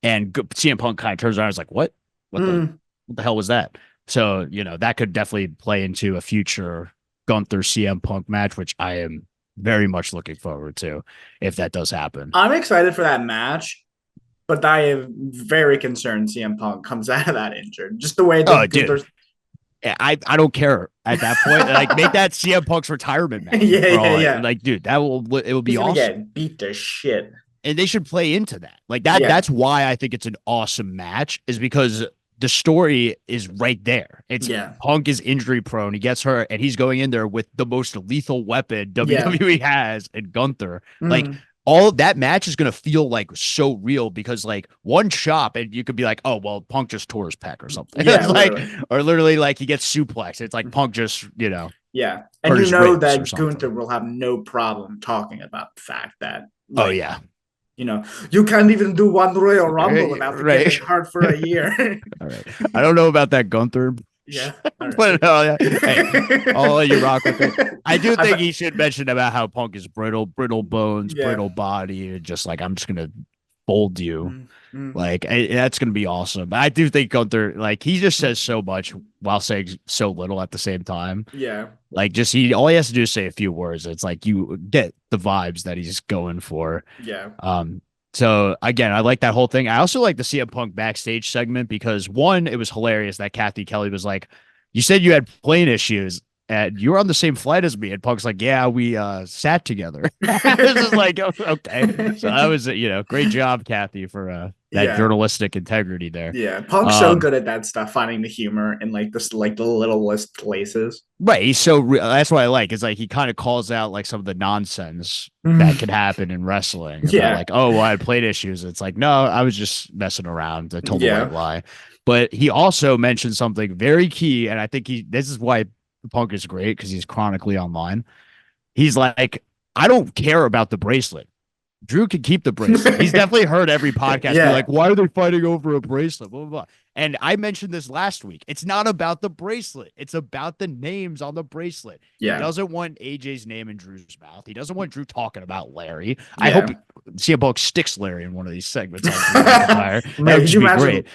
and CM Punk kind of turns around and is like, What the Hmm. what the hell was that? So, that could definitely play into a future Gunther CM Punk match, which I am very much looking forward to if that does happen. I'm excited for that match, but I am very concerned CM Punk comes out of that injured. Just the way Oh, that dude. Gunther's. I don't care at that point. Like, make that CM Punk's retirement match Yeah, for yeah, all yeah. like, dude, it will be He's gonna awesome. get beat to shit. And they should play into that. Like Yeah. that's why I think it's an awesome match, is because the story is right there. It's Yeah. Punk is injury prone. He gets hurt, and he's going in there with the most lethal weapon Yeah. WWE has in Gunther. Like, Mm. all that match is going to feel like so real, because like one chop and you could be like, oh, well, Punk just tore his pec or something. Yeah, It's like, literally. or literally like he gets suplexed. It's like Punk just, Yeah. And hurt you his know ribs or that Gunther something. will have no problem talking about the fact that, Oh like, yeah. you can't even do one Royal Rumble Right. without Right. getting hurt for a year. All right. I don't know about that Gunther, Yeah. All but yeah. Hey, I'll let you rock with it. I do think I, he should mention about how Punk is brittle bones, yeah. brittle body, and just like, I'm just gonna fold you. Mm, mm, Like, that's gonna be awesome. I do think Gunther, like, he just says so much while saying so little at the same time. yeah. Like, just all he has to do is say a few words. It's like you get the vibes that he's going for. Yeah. So again, I like that whole thing. I also like the CM Punk backstage segment because, one, it was hilarious that Kathy Kelly was like, "You said you had plane issues and you were on the same flight as me." And Punk's like, "Yeah, we sat together." This is like, okay. So that was, great job, Kathy, for that Yeah. journalistic integrity there. Yeah. Punk's so good at that stuff, finding the humor in like this, like the littlest places. Right. He's that's what I like. Is like he kind of calls out like some of the nonsense that Mm. could happen in wrestling about Yeah. like, oh, well, I had plate issues. It's like, no, I was just messing around. I told the white Yeah. lie. But he also mentioned something very key, and I think this is why Punk is great, because he's chronically online. He's like, I don't care about the bracelet. Drew can keep the bracelet. He's definitely heard every podcast be Yeah. like, why are they fighting over a bracelet? Blah, blah, blah. And I mentioned this last week. It's not about the bracelet. It's about the names on the bracelet. He Yeah. doesn't want AJ's name in Drew's mouth. He doesn't want Drew talking about Larry. I hope Yeah. CM Punk sticks Larry in one of these segments on Drew McIntyre. Man, That would could just you be imagine? great.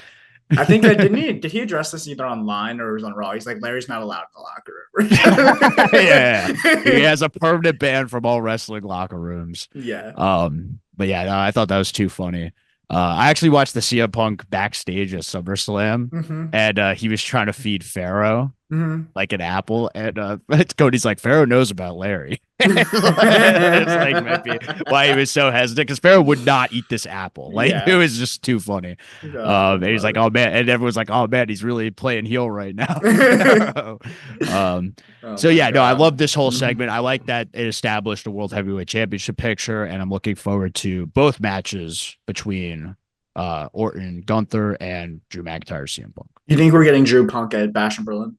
I think that did he address this either online or it was on Raw? He's like, Larry's not allowed in the locker Yeah. He room. has a permanent ban from all wrestling locker rooms. Yeah. But yeah, no, I thought that was too funny. I actually watched the CM Punk backstage at SummerSlam, Mm-hmm. and he was trying to feed Pharaoh Mm-hmm. like an apple, and Cody's like, Pharaoh knows about Larry. It's like maybe why he was so hesitant, because Pharaoh would not eat this apple. Like, it Yeah. was just too funny. And he's like, Oh, oh man, and everyone's like, oh man, he's really playing heel right now. um, oh so my yeah, no, I God. love this whole Mhm. segment. I like that it established a World Heavyweight Championship picture, and I'm looking forward to both matches between Orton, Gunther, and Drew McIntyre, CM Punk. You think we're getting Drew Punk at Bash in Berlin?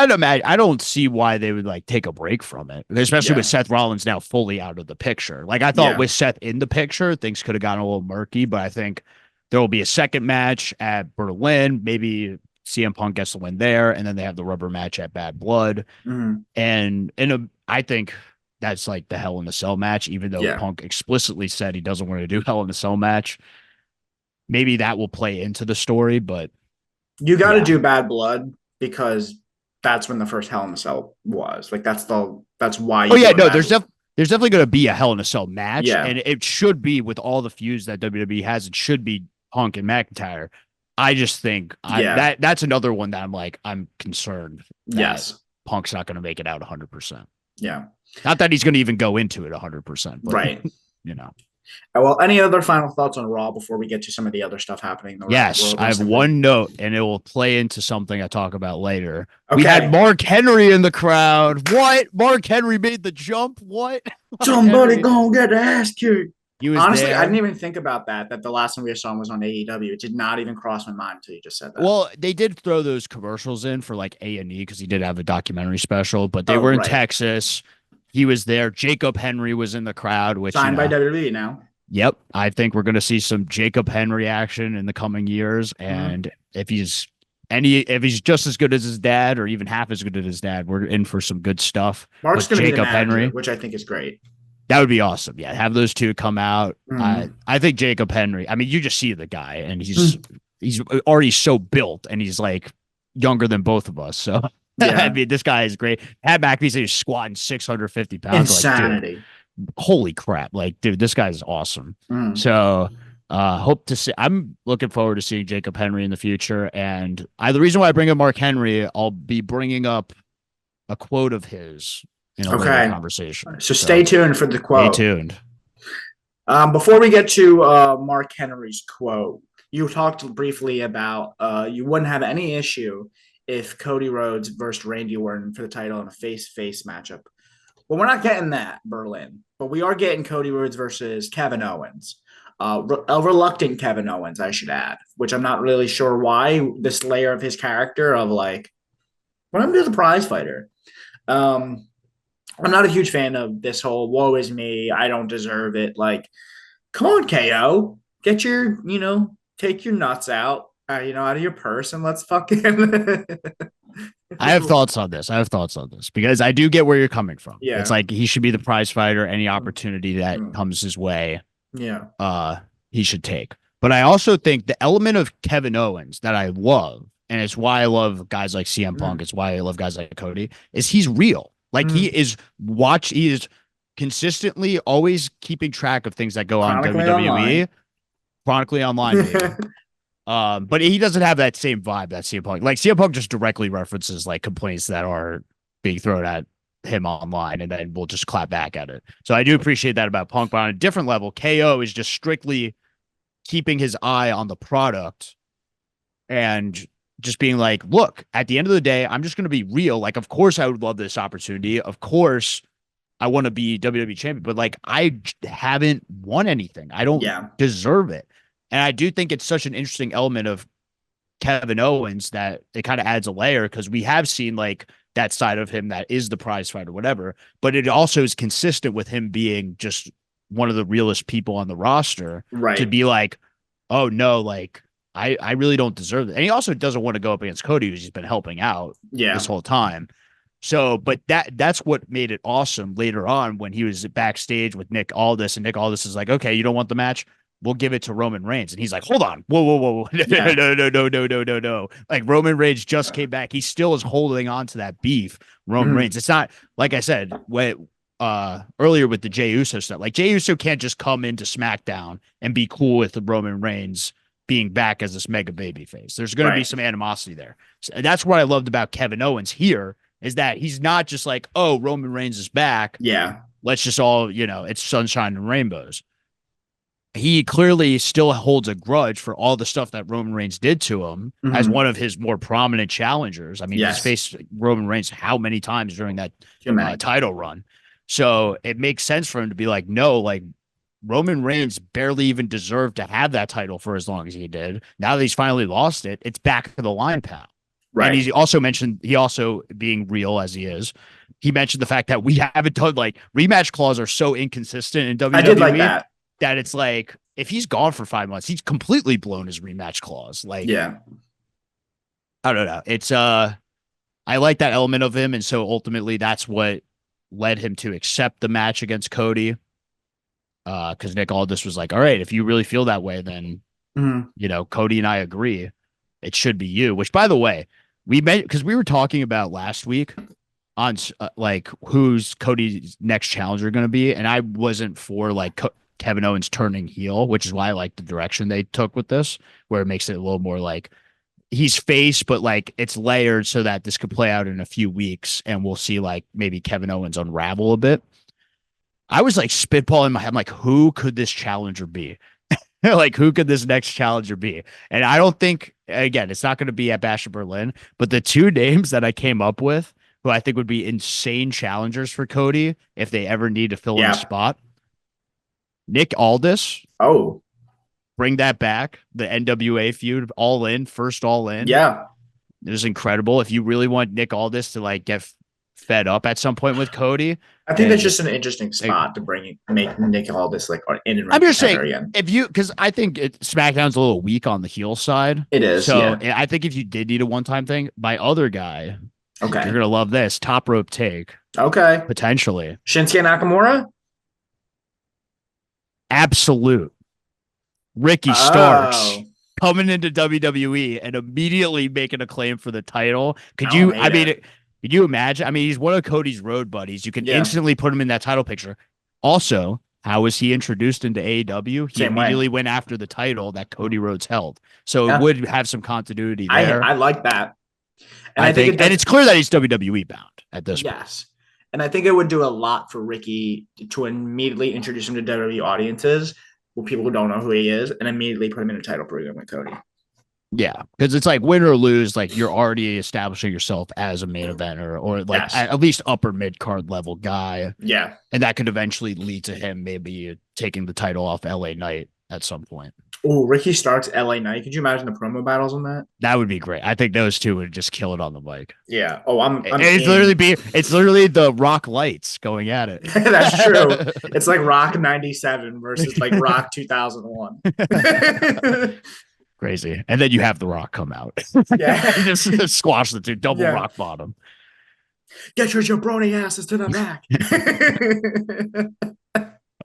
I don't see why they would like take a break from it, especially with Yeah. Seth Rollins now fully out of the picture. Like, I thought Yeah. with Seth in the picture, things could have gotten a little murky, but I think there will be a second match at Berlin. Maybe CM Punk gets the win there, and then they have the rubber match at Bad Blood. Mhm. And I think that's like the Hell in a Cell match, even though Yeah. Punk explicitly said he doesn't want to do Hell in a Cell match. Maybe that will play into the story, but You got to yeah. do Bad Blood because that's when the first Hell in the Cell was. Like that's why you Oh yeah, do a no, Bad Blood. there's definitely going to be a Hell in a Cell match, Yeah. and it should be with all the feuds that WWE has. It should be Punk and McIntyre. I just think Yeah. that's another one that I'm concerned that Yes. Punk's not going to make it out 100%. Yeah. Not that he's going to even go into it 100%, but Right. you know. Well, any other final thoughts on Raw before we get to some of the other stuff happening in the Yes, World I have Wrestling Federation? one note, and it will play into something I talk about later. We had Okay. Mark Henry in the crowd. What? Mark Henry made the jump? What? Mark Somebody Henry. gonna get the ass kicked. He was Honestly, I didn't there. even think about that. That the last time we saw him was on AEW. It did not even cross my mind until you just said that. Well, they did throw those commercials in for like A&E because he did have a documentary special, but they Oh, were in right. Texas. He was there. Jacob Henry was in the crowd, which, Signed by WWE now. yep, I think we're going to see some Jacob Henry action in the coming years. Mm-hmm. And if he's just as good as his dad or even half as good as his dad, we're in for some good stuff Mark's with going to be the Jacob manager, Henry. which I think is great. That would be awesome. Yeah, have those two come out. Mm-hmm. I think Jacob Henry. I mean, you just see the guy, and he's already so built, and he's like younger than both of us. So I Yeah. mean, this guy is great. Pat McAfee said he's squatting 650 pounds. Like, dude, Insanity. holy crap! Like, dude, this guy is awesome. Mm. So hope to see. I'm looking forward to seeing Jacob Henry in the future. And the reason why I bring up Mark Henry, I'll be bringing up a quote of his in a later Okay. conversation. So stay tuned for the Stay quote. tuned. Before we get to Mark Henry's quote, you talked briefly about you wouldn't have any issue if Cody Rhodes versus Randy Orton for the title in a face-to-face matchup. Well, we're not getting that, Berlin, but we are getting Cody Rhodes versus Kevin Owens. A reluctant Kevin Owens, I should add, which I'm not really sure why this layer of his character of like, when I'm the prize fighter. Um, I'm not a huge fan of this whole woe is me, I don't deserve it. Like, come on, KO, get your, take your nuts out, out of your purse and let's fucking. I have thoughts on this. I have thoughts on this because I do get where you're coming from. It's Yeah. like he should be the prize fighter. Any Mm, opportunity that mm. comes his way, Yeah. uh, he should take. But I also think the element of Kevin Owens that I love, and it's why I love guys like CM Punk, Mm, it's why I love guys like Cody, is he's real. Like mm. he is consistently always keeping track of things that go on in Chronically WWE, online. chronically online, baby. But he doesn't have that same vibe that CM Punk. Like CM Punk just directly references like complaints that are being thrown at him online, and then we'll just clap back at it. So I do appreciate that about Punk, but on a different level, KO is just strictly keeping his eye on the product and just being like, look, at the end of the day, I'm just going to be real. Like, of course, I would love this opportunity. Of course, I want to be WWE champion, but like, I haven't won anything. I don't Yeah. deserve it. And I do think it's such an interesting element of Kevin Owens that it kind of adds a layer because we have seen like that side of him that is the prize fighter, whatever. But it also is consistent with him being just one of the realest people on the roster to Right. be like, oh no, like I really don't deserve it. And he also doesn't want to go up against Cody, who's he's been helping out this Yeah. whole time. So, but that's what made it awesome later on when he was backstage with Nick Aldis, and Nick Aldis is like, okay, you don't want the match? We'll give it to Roman Reigns. And he's like, hold on. Whoa, whoa, whoa. Yeah. No. Like Roman Reigns just came back. He still is holding on to that beef, Roman Mm. Reigns. It's not, like I said, when earlier with the Jey Uso stuff. Like Jey Uso can't just come into SmackDown and be cool with the Roman Reigns being back as this mega baby face. There's going to be Right. some animosity there. So that's what I loved about Kevin Owens here is that he's not just like, oh, Roman Reigns is back. Yeah. Let's just all, it's sunshine and rainbows. He clearly still holds a grudge for all the stuff that Roman Reigns did to him as Mm-hmm. one of his more prominent challengers. I mean, he's Yes. faced Roman Reigns how many times during that Too many. title run? So it makes sense for him to be like, no, like Roman Reigns barely even deserved to have that title for as long as he did. Now that he's finally lost it, it's back to the line, pal. And Right. he also mentioned, he also being real as he is, he mentioned the fact that we haven't done like rematch clauses are so inconsistent in I did like WWE that. that it's like if he's gone for 5 months, he's completely blown his rematch clause. Like, Yeah. I don't know. It's I like that element of him, and so ultimately that's what led him to accept the match against Cody. Because Nick Aldis was like, all right, if you really feel that way, then Mm-hmm. Cody and I agree. It should be you. Which, by the way, we met because we were talking about last week on like who's Cody's next challenger going to be, and I wasn't for like Kevin Owens turning heel, which is why I like the direction they took with this, where it makes it a little more like he's face, but like it's layered so that this could play out in a few weeks, and we'll see like maybe Kevin Owens unravel a bit. I was like spitballing in my head. I'm like, who could this challenger be? Like, who could this next challenger be? And I don't think, again, it's not going to be at Bash of Berlin, but the two names that I came up with, who I think would be insane challengers for Cody if they ever need to fill in a Yeah. spot, Nick Aldis, Oh, bring that back. The NWA feud, all in, first all in. yeah. It was incredible. If you really want Nick Aldis to like get fed up at some point with Cody, I think that's and just an interesting spot to make Nick Aldis like an in-ring I'm just contender saying, again. if you, because I think SmackDown's a little weak on the heel side. It is, So yeah. I think if you did need a one-time thing, my other guy, you're Okay. gonna love this top rope take Okay. potentially. Shinsuke Nakamura? Absolute Ricky Starks Oh. coming into WWE and immediately making a claim for the title. I don't hate it. Could you imagine? I mean, he's one of Cody's road buddies. You can Yeah. instantly put him in that title picture. Also, how was he introduced into AEW? He Same way. immediately went after the title that Cody Rhodes held. So Yeah. it would have some continuity there. I like that. And I think, it does, and it's clear that he's WWE bound at this point. yes. And I think it would do a lot for Ricky to immediately introduce him to WWE audiences, where people who don't know who he is, and immediately put him in a title program with Cody. Yeah, because it's like win or lose, like you're already establishing yourself as a main eventer or like Yes. at least upper mid card level guy, Yeah. and that could eventually lead to him maybe taking the title off LA Knight at some point. Oh, Ricky Starks, LA Knight. Could you imagine the promo battles on that? That would be great. I think those two would just kill it on the mic. Yeah. Oh, I'm It's literally the Rock Lights going at it. That's true. It's like Rock 97 versus like Rock 2001. Crazy. And then you have the Rock come out. Yeah. just squash the two, double Yeah. rock bottom. Get your jabroni asses to the back.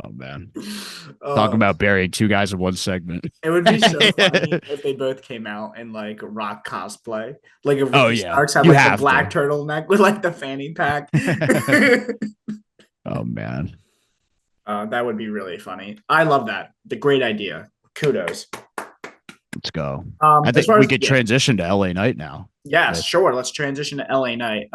Oh man. Talk about burying two guys in one segment. It would be so funny if they both came out in like Rock cosplay. Like if Ricky Starks had like the black turtleneck with like the fanny pack. Oh man. That would be really funny. I love that. The great idea. Kudos. Let's go. I think we could transition to LA Knight now. Yes, sure. Let's transition to LA Knight.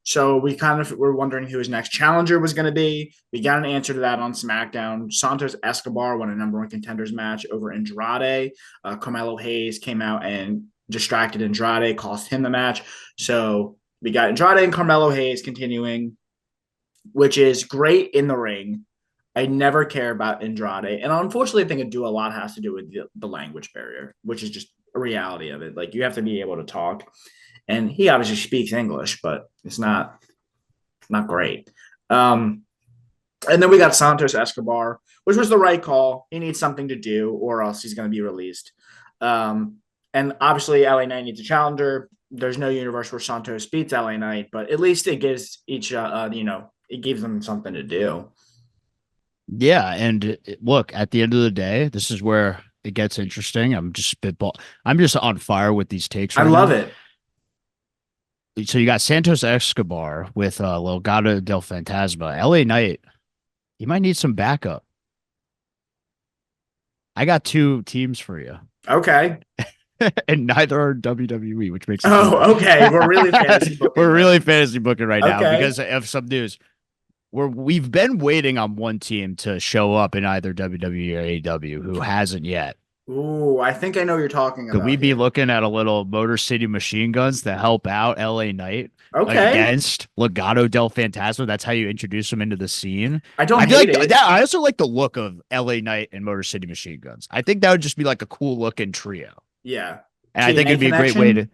So we kind of were wondering who his next challenger was going to be. We got an answer to that on SmackDown. Santos Escobar won a number one contenders match over Andrade. Carmelo Hayes came out and distracted Andrade, cost him the match. So we got Andrade and Carmelo Hayes continuing, which is great in the ring. I never care about Andrade. And unfortunately, I think a lot has to do with the language barrier, which is just a reality of it. Like you have to be able to talk. And he obviously speaks English, but it's not great. And then we got Santos Escobar, which was the right call. He needs something to do, or else he's going to be released. And obviously, LA Knight needs a challenger. There's no universe where Santos beats LA Knight, but at least it gives each, it gives them something to do. Yeah, and look, at the end of the day, this is where it gets interesting. I'm just on fire with these takes. I love it. So you got Santos Escobar with Legado del Fantasma. LA Knight, you might need some backup. I got two teams for you. Okay. And neither are WWE, which makes okay. We're really fantasy booking. We're really fantasy booking right now because of some news. We've been waiting on one team to show up in either WWE or AEW who hasn't yet. Ooh, I think I know what you're talking about. Could we be looking at a little Motor City Machine Guns to help out LA Knight against Legado del Fantasma? That's how you introduce him into the scene. I hate it. I also like the look of LA Knight and Motor City Machine Guns. I think that would just be like a cool looking trio. Yeah. And I think it'd be a great way to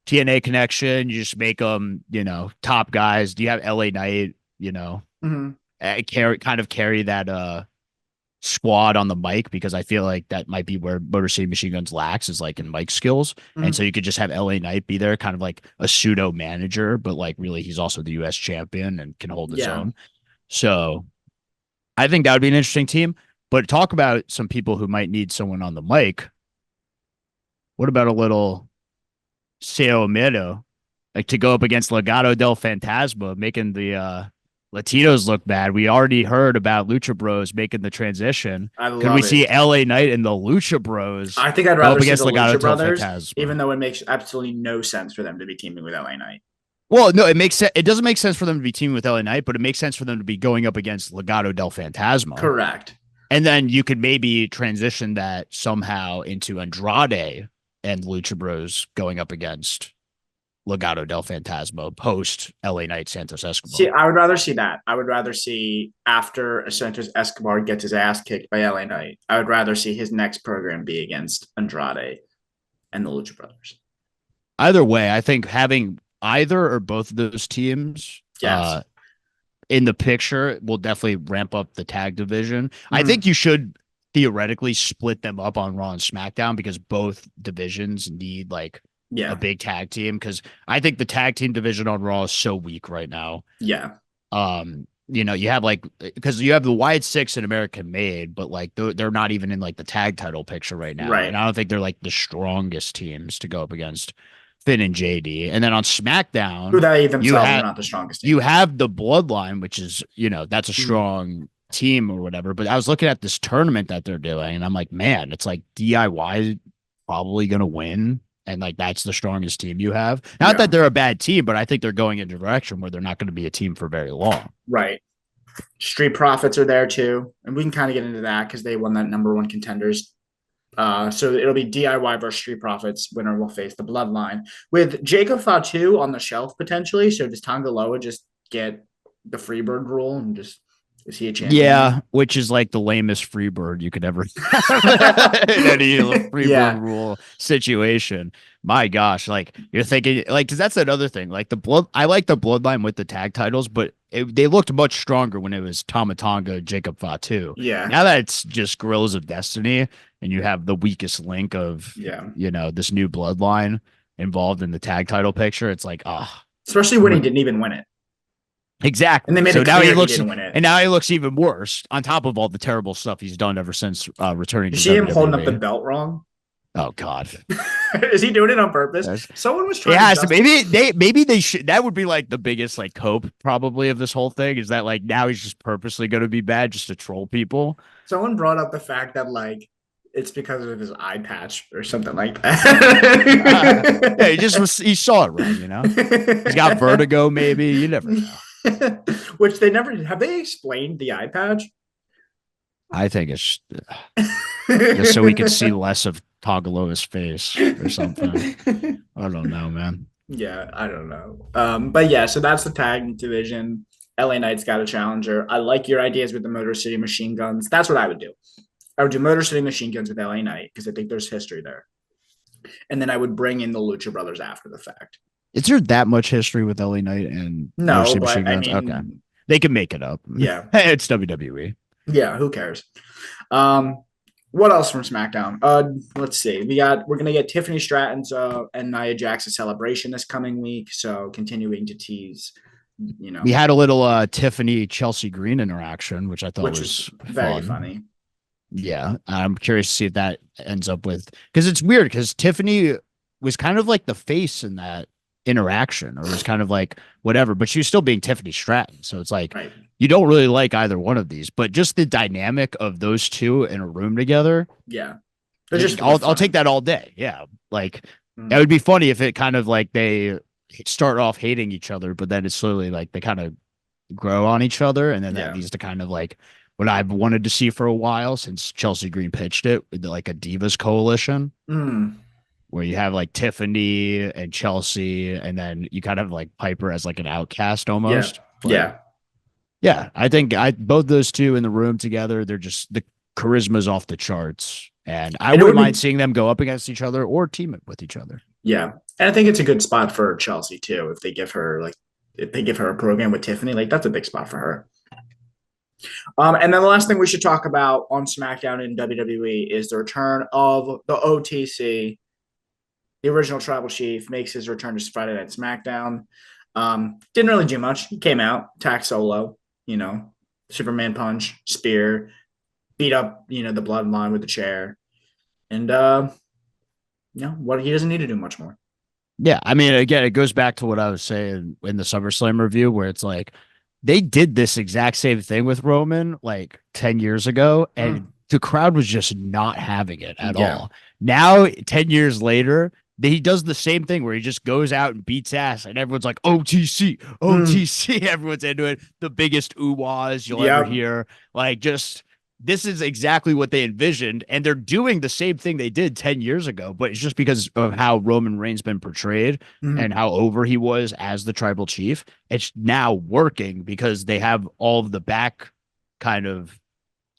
TNA connection. You just make them, top guys. Do you have LA Knight, carry that squad on the mic, because I feel like that might be where Motor City Machine Guns lacks, is like in mic skills. And so you could just have LA Knight be there, kind of like a pseudo manager, but like really he's also the US champion and can hold his own. So I think that would be an interesting team. But talk about some people who might need someone on the mic. What about a little Seo Miedo, like to go up against Legado del Fantasma, making the Latinos look bad? We already heard about Lucha Bros making the transition. Could we see LA Knight and the Lucha Bros? I think I'd rather see the Lucha Brothers, Fantasma, even though it makes absolutely no sense for them to be teaming with LA Knight. Well, no, it makes sense. It doesn't make sense for them to be teaming with LA Knight, but it makes sense for them to be going up against Legado del Fantasma. Correct. And then you could maybe transition that somehow into Andrade and Lucha Bros going up against Legado del Fantasma post LA Knight Santos See, Escobar. I would rather see that. I would rather see after Santos Escobar gets his ass kicked by LA Knight. I would rather see his next program be against Andrade and the Lucha Brothers. Either way, I think having either or both of those teams Yes. in the picture will definitely ramp up the tag division. I Mm, think you should theoretically split them up on Raw and SmackDown because both divisions need like a yeah. big tag team. Because I think the tag team division on Raw is so weak right now. Yeah. You have like because you have the Wyatt Six and American Made, but like they're not even in like the tag title picture right now, and Right. I don't think they're like the strongest teams to go up against Finn and JD. And then on Who SmackDown, they you themselves are have not the strongest team. you have the Bloodline, which is that's a Mm, strong team or whatever. But I was looking at this tournament that they're doing, and I'm like, man, it's like DIY probably gonna win. And like that's the strongest team you have. Not yeah. that they're a bad team, but I think they're going in a direction where they're not going to be a team for very long. Right. Street Profits are there too, and we can kind of get into that because they won that number one contenders. So it'll be DIY versus Street Profits. Winner will face the Bloodline with Jacob Fatu on the shelf potentially. So does Tongaloa just get the Freebird rule and just is he a champion Yeah, now? which is like the lamest free bird you could ever in any free bird Yeah, rule situation. My gosh, like you're thinking, like, because that's another thing. Like the blood, I like the bloodline with the tag titles, but they looked much stronger when it was Tamatonga, Jacob Fatu. yeah, Now that it's just Gorillas of Destiny, and you have the weakest link of yeah. this new bloodline involved in the tag title picture, it's like, ah, Especially when he didn't even win it, and they exactly. made So it now he clear he looks, didn't win it. and now he looks even worse on top of all the terrible stuff he's done ever since returning You to see him holding up the WWE. belt wrong? Oh God, Is he doing it on purpose? That's, Someone was trying to yeah. So just maybe they should. That would be like the biggest like cope probably of this whole thing is that like now he's just purposely going to be bad just to troll people. someone brought up the fact that like it's because of his eye patch or something like Yeah, he saw it wrong. He's got that. vertigo. Maybe you never know. Which they never have they explained the eye patch? I think it's just so we could see less of Tagaloa's face or something. I don't know, man. Yeah, I don't know. But yeah, so that's the tag division. LA Knight's got a challenger. I like your ideas with the Motor City Machine Guns. That's what I would do. I would do Motor City Machine Guns with LA Knight because I think there's history there. And then I would bring in the Lucha Brothers after the fact. Is there that much history with LA Knight and Motor No, City Machine but I Guns? Okay. mean, They can make it up. yeah, It's WWE. yeah, who cares? Um, what else from SmackDown? Let's see. We're gonna get Tiffany Stratton's and Nia Jax's celebration this coming week. So continuing to tease, We had a little Tiffany Chelsea Green interaction, which I thought which was was very fun. funny. Yeah. I'm curious to see if that ends up with because it's weird because Tiffany was kind of like the face in that interaction or was kind of like whatever, but she was still being Tiffany Stratton. So it's like Right. you don't really like either one of these, but just the dynamic of those two in a room together. Yeah. They're just I'll take that all day. Yeah. Like Mm. that would be funny if it kind of like they start off hating each other, but then it's slowly like they kind of grow on each other. And then that Yeah. leads to kind of like what I've wanted to see for a while since Chelsea Green pitched it with like a Divas coalition Mm. where you have like Tiffany and Chelsea, and then you kind of like Piper as like an outcast Yeah. almost. But Yeah. yeah, I think both those two in the room together, they're just the charisma's off the charts. And I And it wouldn't would be- mind seeing them go up against each other or team it with each other. Yeah. And I think it's a good spot for Chelsea too. If they give her a program with Tiffany, like that's a big spot for her. And then the last thing we should talk about on SmackDown in WWE is the return of the OTC. The original Tribal Chief makes his return to Friday Night SmackDown. Didn't really do much. He came out, attacked Solo, Superman punch, spear, beat up, the Bloodline with the chair. And, what he doesn't need to do much more. Yeah. I mean, again, it goes back to what I was saying in the SummerSlam review, where it's like they did this exact same thing with Roman like 10 years ago, and the crowd was just not having it at Yeah. all. Now, 10 years later, he does the same thing where he just goes out and beats ass, and everyone's like, OTC, Mm, OTC. Everyone's into it. The biggest ooh-ahs you'll ever yep. hear. Like, just this is exactly what they envisioned, and they're doing the same thing they did 10 years ago, but it's just because of how Roman Reigns been portrayed and Mm, how over he was as the tribal chief. It's now working because they have all of the back kind of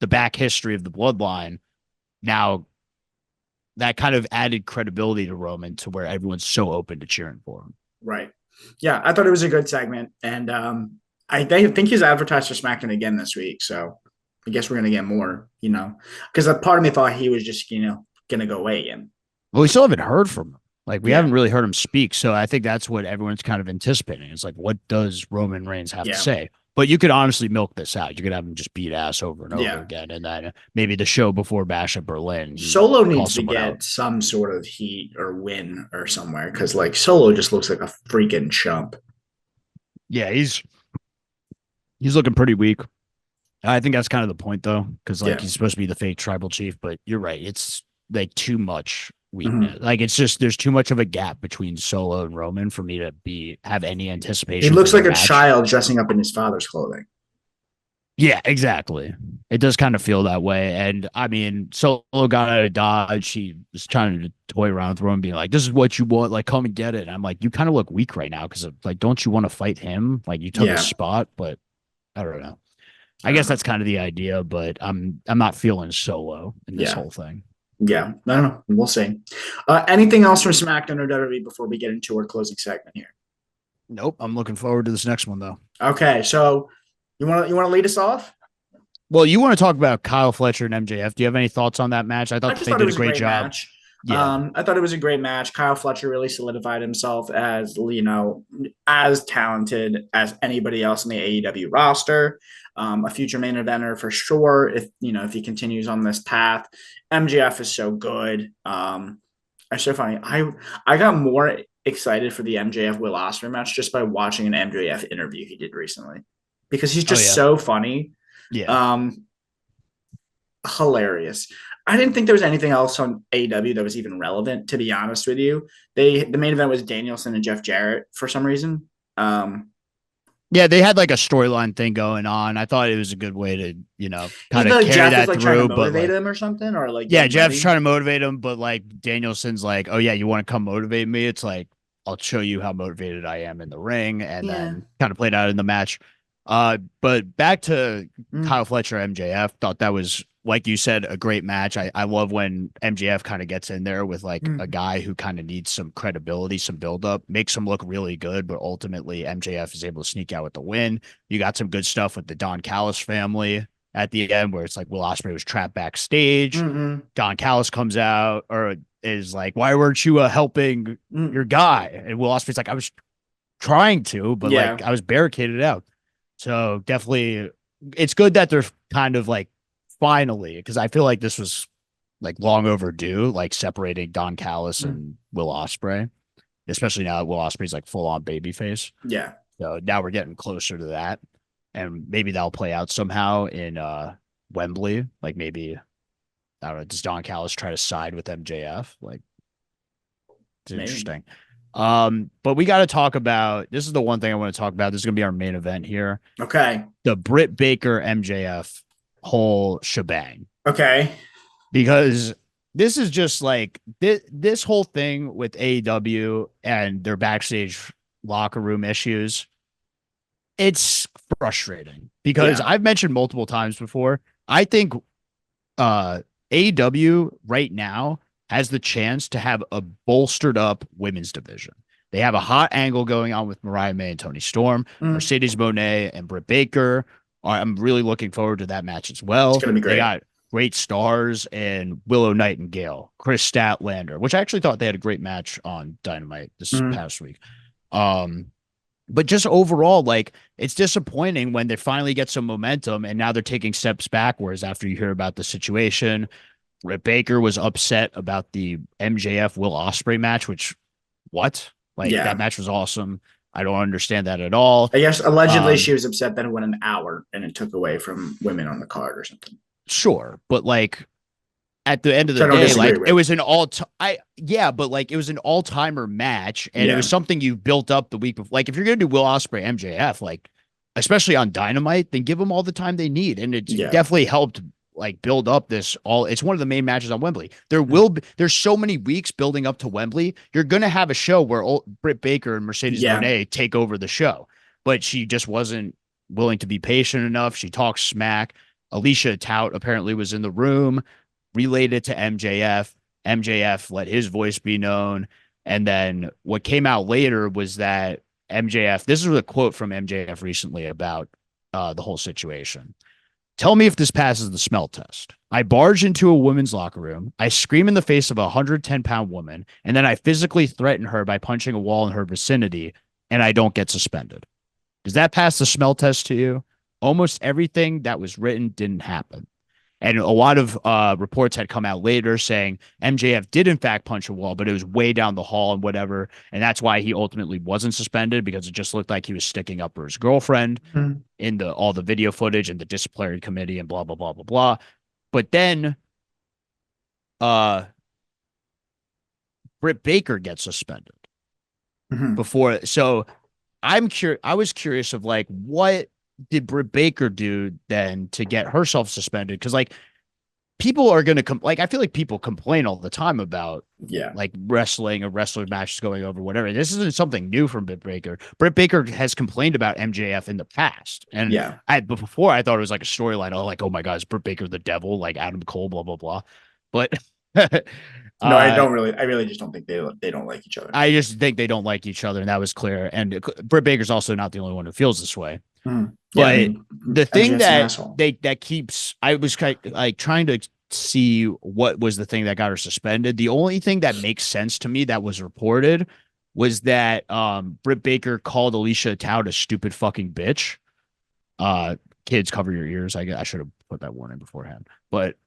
the back history of the bloodline now, that kind of added credibility to Roman to where everyone's so open to cheering for him. right. Yeah, I thought it was a good segment, and I think he's advertised for SmackDown again this week. So I guess we're gonna get more. Because a part of me thought he was just gonna go away again. Well, we still haven't heard from him. Like, we Yeah, haven't really heard him speak. So I think that's what everyone's kind of anticipating. It's like, what does Roman Reigns have to yeah, say? But you could honestly milk this out. You could have him just beat ass over and over yeah. again. And then maybe the show before Bash at Berlin, he Solo needs calls to someone out. get some sort of heat or win or somewhere because like Solo just looks like a freaking chump. Yeah, he's looking pretty weak. I think that's kind of the point, though, because like Yeah. he's supposed to be the fake tribal chief, but you're right. It's like too much weakness. Mhm. Like it's just there's too much of a gap between Solo and Roman for me to have any He anticipation for looks their like a match. child dressing up in his father's clothing. Yeah, exactly. It does kind of feel that way. And I mean, Solo got out of Dodge. He was trying to toy around with Roman, being like, "This is what you want. Like, come and get it." And I'm like, "You kind of look weak right now because like, don't you want to fight him? Like, you took his Yeah. spot, but I don't know." I I guess don't know. that's kind of the idea, but I'm not feeling Solo in this Yeah. whole thing. Yeah. I don't know. We'll see. Anything else from SmackDown or WWE before we get into our closing segment here? Nope. I'm looking forward to this next one though. Okay. So you want to lead us off? Well, you want to talk about Kyle Fletcher and MJF. Do you have any thoughts on that match? I I thought just they thought it did a was a great great job. match. Yeah. I thought it was a great match. Kyle Fletcher really solidified himself as as talented as anybody else in the AEW roster. A future main eventer for sure. If he continues on this path, MJF is so good. It's so funny. I got more excited for the MJF Will Ospreay match just by watching an MJF interview he did recently because he's Oh just yeah. so funny. Yeah. Um, Hilarious. I didn't think there was anything else on AEW that was even relevant, to be honest with you. The main event was Danielson and Jeff Jarrett for some reason. Yeah, they had like a storyline thing going on. I thought it was a good way to, He's kind of like carry Jeff is that like trying to through. But motivate like, him or something, or like get yeah, him Jeff's ready. trying to motivate him, but like Danielson's like, oh yeah, you want to come motivate me? It's like, I'll show you how motivated I am in the ring, and Yeah. then kind of played out in the match. But back to Mm, Kyle Fletcher, MJF, thought that was, like you said, a great match. I love when MJF kind of gets in there with like a mm, guy who kind of needs some credibility, some buildup, makes him look really good, but ultimately MJF is able to sneak out with the win. You got some good stuff with the Don Callis family at the end where it's like Will Ospreay was trapped backstage. mm, Don Callis comes out or is like, "Why weren't you helping mm. your guy?" And Will Ospreay's like, "I was trying to, but Yeah. like I was barricaded out." So definitely, it's good that they're kind of like finally, because I feel like this was like long overdue, like separating Don Callis Mm, and Will Ospreay, especially now that Will Ospreay's like full on babyface. yeah. So now we're getting closer to that, and maybe that'll play out somehow in Wembley. Like maybe I don't know. Does Don Callis try to side with MJF? Like it's Maybe. interesting. But we got to talk about this is the one thing I want to talk about. This is gonna be our main event here. Okay. The Britt Baker MJF whole shebang. Okay. Because this is just like this whole thing with AEW and their backstage locker room issues. It's frustrating because Yeah. I've mentioned multiple times before. I think AEW right now has the chance to have a bolstered up women's division. They have a hot angle going on with Mariah May and Tony Storm, Mm, Mercedes Moné and Britt Baker. I'm really looking forward to that match as it's well. gonna be They great. got great stars in Willow Nightingale, Chris Statlander, which I actually thought they had a great match on Dynamite this Mm, past week. Um, but just overall, like it's disappointing when they finally get some momentum and now they're taking steps backwards after you hear about the situation. Britt Baker was upset about the MJF Will Ospreay match, which what? Like that yeah. match was awesome. I don't understand that at all. I guess allegedly Um, she was upset that it went an hour and it took away from women on the card or something. sure, but like at the end of which the I don't day, disagree like it with. was an but like it was an all-timer match, and it was Yeah. something you built up the week before. Like if you're gonna do Will Ospreay MJF, like especially on Dynamite, then give them all the time they need. And it's Yeah. definitely helped like build up this all. It's one of the main matches on Wembley. There's so many weeks building up to Wembley. You're gonna have a show where Britt Baker and Mercedes Yeah. Moné take over the show, but she just wasn't willing to be patient enough. She talks smack. Alicia Tout apparently was in the room, relayed it to MJF. MJF let his voice be known. And then what came out later was that MJF, this is a quote from MJF recently about the whole situation. Tell me if this passes the smell test. I barge into a women's locker room. I scream in the face of a 110-pound woman, and then I physically threaten her by punching a wall in her vicinity, and I don't get suspended. Does that pass the smell test to you? Almost everything that was written didn't happen. And a lot of reports had come out later saying MJF did in fact punch a wall, but it was way down the hall and whatever. And that's why he ultimately wasn't suspended, because it just looked like he was sticking up for his girlfriend in all the video footage and the disciplinary committee and blah, blah, blah, blah, blah. But then Britt Baker gets suspended before. So I was curious of like, what did Britt Baker do then to get herself suspended? Because like people are going to like, I feel like people complain all the time about like wrestling or wrestler matches going over whatever. This isn't something new from Britt Baker. Britt Baker has complained about MJF in the past. And before I thought it was like a storyline. Oh, like, oh my God, is Britt Baker the devil? Like Adam Cole, blah, blah, blah. But no, I don't really. I really just don't think they don't like each other. I just think they don't like each other, and that was clear. And Britt Baker's also not the only one who feels this way. But I mean, the thing MJF's that keeps, I was kind of like trying to see what was the thing that got her suspended. The only thing that makes sense to me that was reported was that Britt Baker called Alicia Tout a stupid fucking bitch. Kids, cover your ears. I should have put that warning beforehand. But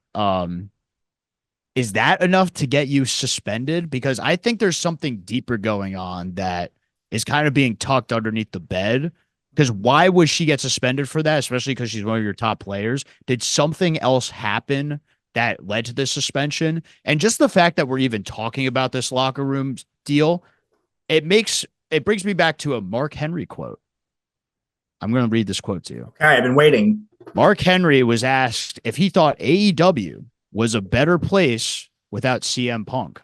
is that enough to get you suspended? Because I think there's something deeper going on that is kind of being tucked underneath the bed. Because why would she get suspended for that? Especially because she's one of your top players. Did something else happen that led to this suspension? And just the fact that we're even talking about this locker room deal, it brings me back to a Mark Henry quote. I'm going to read this quote to you. Okay, I've been waiting. Mark Henry was asked if he thought AEW was a better place without CM Punk.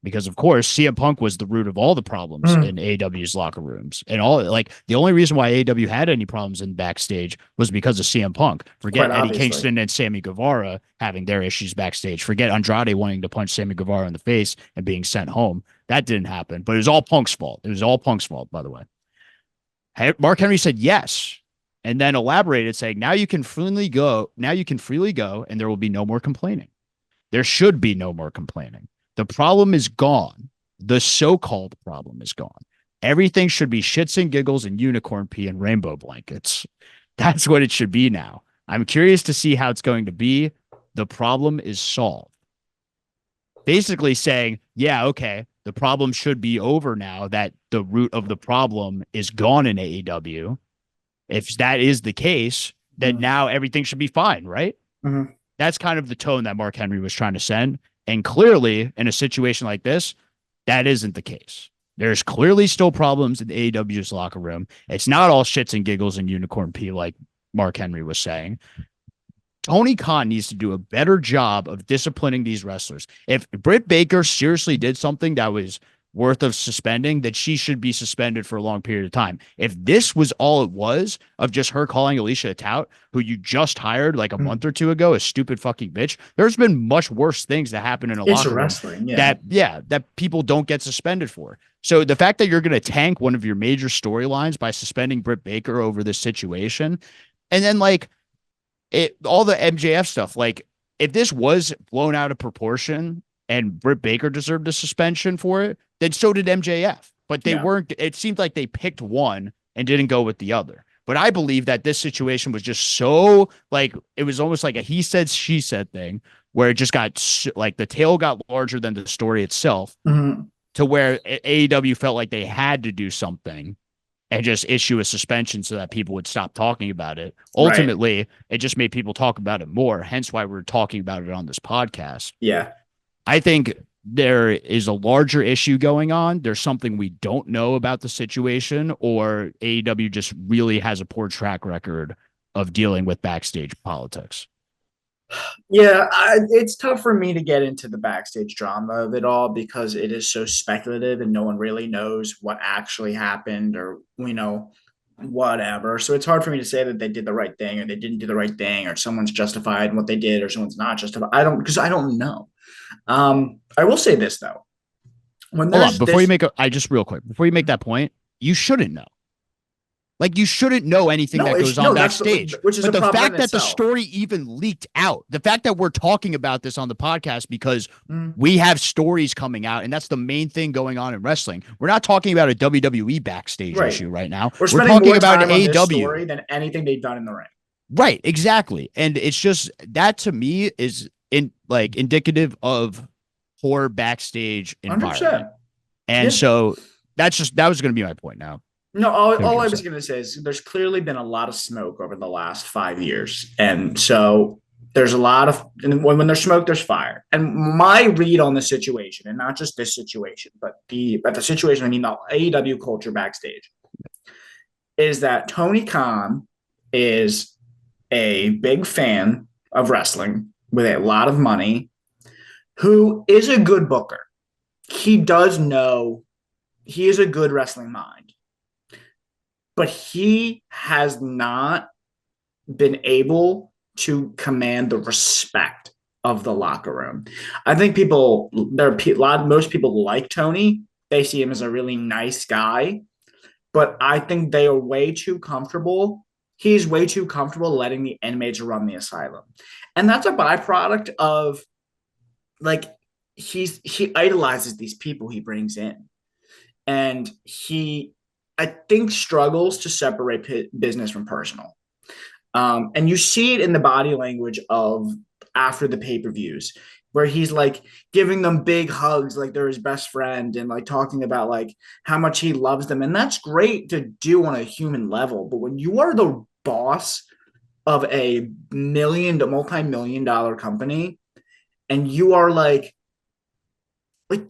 Because, of course, CM Punk was the root of all the problems in AEW's locker rooms. And all like the only reason why AEW had any problems in backstage was because of CM Punk. Forget Eddie Kingston and Sammy Guevara having their issues backstage. Forget Andrade wanting to punch Sammy Guevara in the face and being sent home. That didn't happen. But it was all Punk's fault. It was all Punk's fault, by the way. Mark Henry said yes. And then elaborated saying, now you can freely go. Now you can freely go, and there will be no more complaining. There should be no more complaining. The problem is gone. The so-called problem is gone. Everything should be shits and giggles and unicorn pee and rainbow blankets. That's what it should be now. I'm curious to see how it's going to be. The problem is solved. Basically saying, yeah, okay, the problem should be over now that the root of the problem is gone in AEW. If that is the case, then now everything should be fine, right? That's kind of the tone that Mark Henry was trying to send. And clearly, in a situation like this, that isn't the case. There's clearly still problems in AEW's locker room. It's not all shits and giggles and unicorn pee like Mark Henry was saying. Tony Khan needs to do a better job of disciplining these wrestlers. If Britt Baker seriously did something that was worth of suspending, that she should be suspended for a long period of time. If this was all it was of just her calling Alicia Tout, who you just hired like a month or two ago, a stupid fucking bitch, there's been much worse things that happen in a locker room that people don't get suspended for. So the fact that you're going to tank one of your major storylines by suspending Britt Baker over this situation, and then like all the MJF stuff, like if this was blown out of proportion and Britt Baker deserved a suspension for it, then so did MJF. But they weren't. It seemed like they picked one and didn't go with the other. But I believe that this situation was just so like it was almost like a he said, she said thing where it just got like the tail got larger than the story itself to where AEW felt like they had to do something. and just issue a suspension so that people would stop talking about it. Right. Ultimately, it just made people talk about it more, hence why we're talking about it on this podcast. Yeah. I think there is a larger issue going on. There's something we don't know about the situation, or AEW just really has a poor track record of dealing with backstage politics. Yeah, it's tough for me to get into the backstage drama of it all because it is so speculative and no one really knows what actually happened or, whatever. So it's hard for me to say that they did the right thing or they didn't do the right thing or someone's justified in what they did or someone's not justified. Because I don't know. I will say this though. When Hold on, there's before you this, make I just real quick, before you make that point, you shouldn't know. Like, you shouldn't know anything no, that it's goes on no, backstage. which is But a the problem fact in that the itself. story even leaked out, the fact that we're talking about this on the podcast because Mm. we have stories coming out, and that's the main thing going on in wrestling. We're not talking about a WWE backstage Right. issue right now. We're We're spending talking more about an time on this AEW. story than anything they've done in the ring. Right, exactly. And it's just that to me is indicative of poor backstage 100%. environment. And Yeah. so that was going to be my point now. No, What was all you I gonna was say? going to say is there's clearly been a lot of smoke over the last 5 years. And so there's a lot of, and when there's smoke, there's fire. And my read on the situation, and not just this situation, but the situation, I mean, the AEW culture backstage, is that Tony Khan is a big fan of wrestling with a lot of money, who is a good booker. He does know he is a good wrestling mind, but he has not been able to command the respect of the locker room. I think most people like Tony. They see him as a really nice guy, but I think they are way too comfortable. He's way too comfortable letting the inmates run the asylum. And that's a byproduct of like he idolizes these people he brings in. And he I think struggles to separate business from personal. And you see it in the body language of after the pay-per-views where he's like giving them big hugs like they're his best friend and like talking about like how much he loves them. And that's great to do on a human level. But when you are the boss of a multi-million dollar company and you are like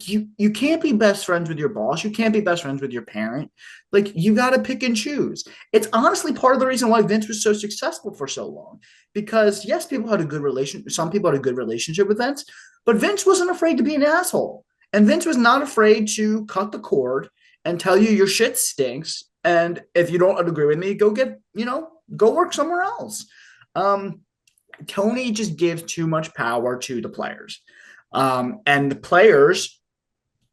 you can't be best friends with your boss, you can't be best friends with your parent, like you got to pick and choose. It's honestly part of the reason why Vince was so successful for so long, because yes, some people had a good relationship with Vince, but Vince wasn't afraid to be an asshole, and Vince was not afraid to cut the cord and tell you your shit stinks, and if you don't agree with me, go work somewhere else. um Tony just gives too much power to the players, and the players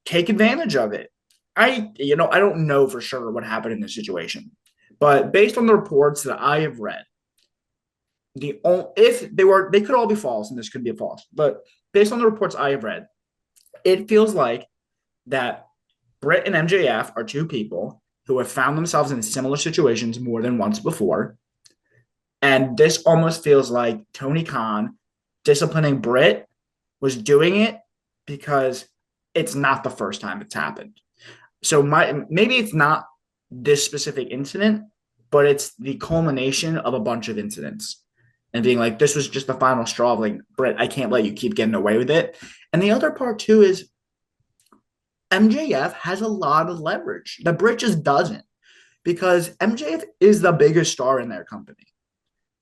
take advantage of it. I don't know for sure what happened in this situation, but based on the reports that I have read, if they could all be false, and this could be a false, but based on the reports I have read, it feels like that Britt and MJF are two people who have found themselves in similar situations more than once before, and this almost feels like Tony Khan disciplining Britt was doing it because it's not the first time it's happened. So maybe it's not this specific incident, but it's the culmination of a bunch of incidents and being like, this was just the final straw of like, Britt, I can't let you keep getting away with it. And the other part too is MJF has a lot of leverage that Britt just doesn't, because MJF is the biggest star in their company.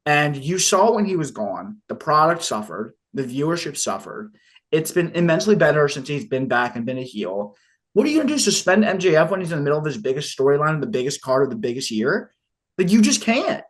And you saw when he was gone, the product suffered, the viewership suffered. It's been immensely better since he's been back and been a heel. What are you going to do? Suspend MJF when he's in the middle of his biggest storyline of the biggest card of the biggest year? Like, you just can't.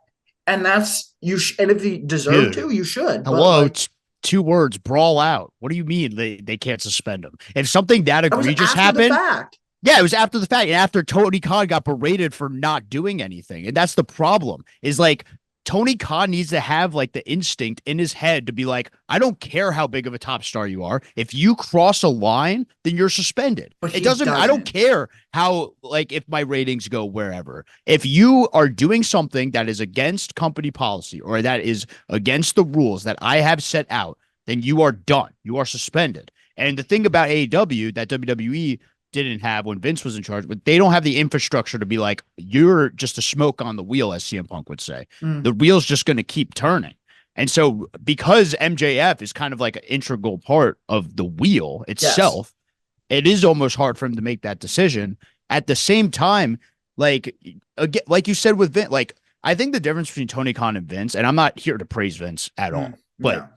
And that's and if he deserved to, you should. But Hello, like, two words, brawl out. What do you mean they can't suspend him? If something that that was egregious after the happened, fact. yeah, it was after the fact, and after Tony Khan got berated for not doing anything. And that's the problem, is like Tony Khan needs to have like the instinct in his head to be like, I don't care how big of a top star you are. If you cross a line, then you're suspended. But It he doesn't, I don't doesn't. care how, like, if my ratings go wherever. If you are doing something that is against company policy or that is against the rules that I have set out, then you are done. You are suspended. And the thing about AEW that WWE didn't have when Vince was in charge, but they don't have the infrastructure to be like, you're just a smoke on the wheel, as CM Punk would say. Mm. The wheel's just going to keep turning. And so because MJF is kind of like an integral part of the wheel Yes. itself, it is almost hard for him to make that decision. At the same time, like again, like you said with Vince, like I think the difference between Tony Khan and Vince, and I'm not here to praise Vince at Mm. all, but No.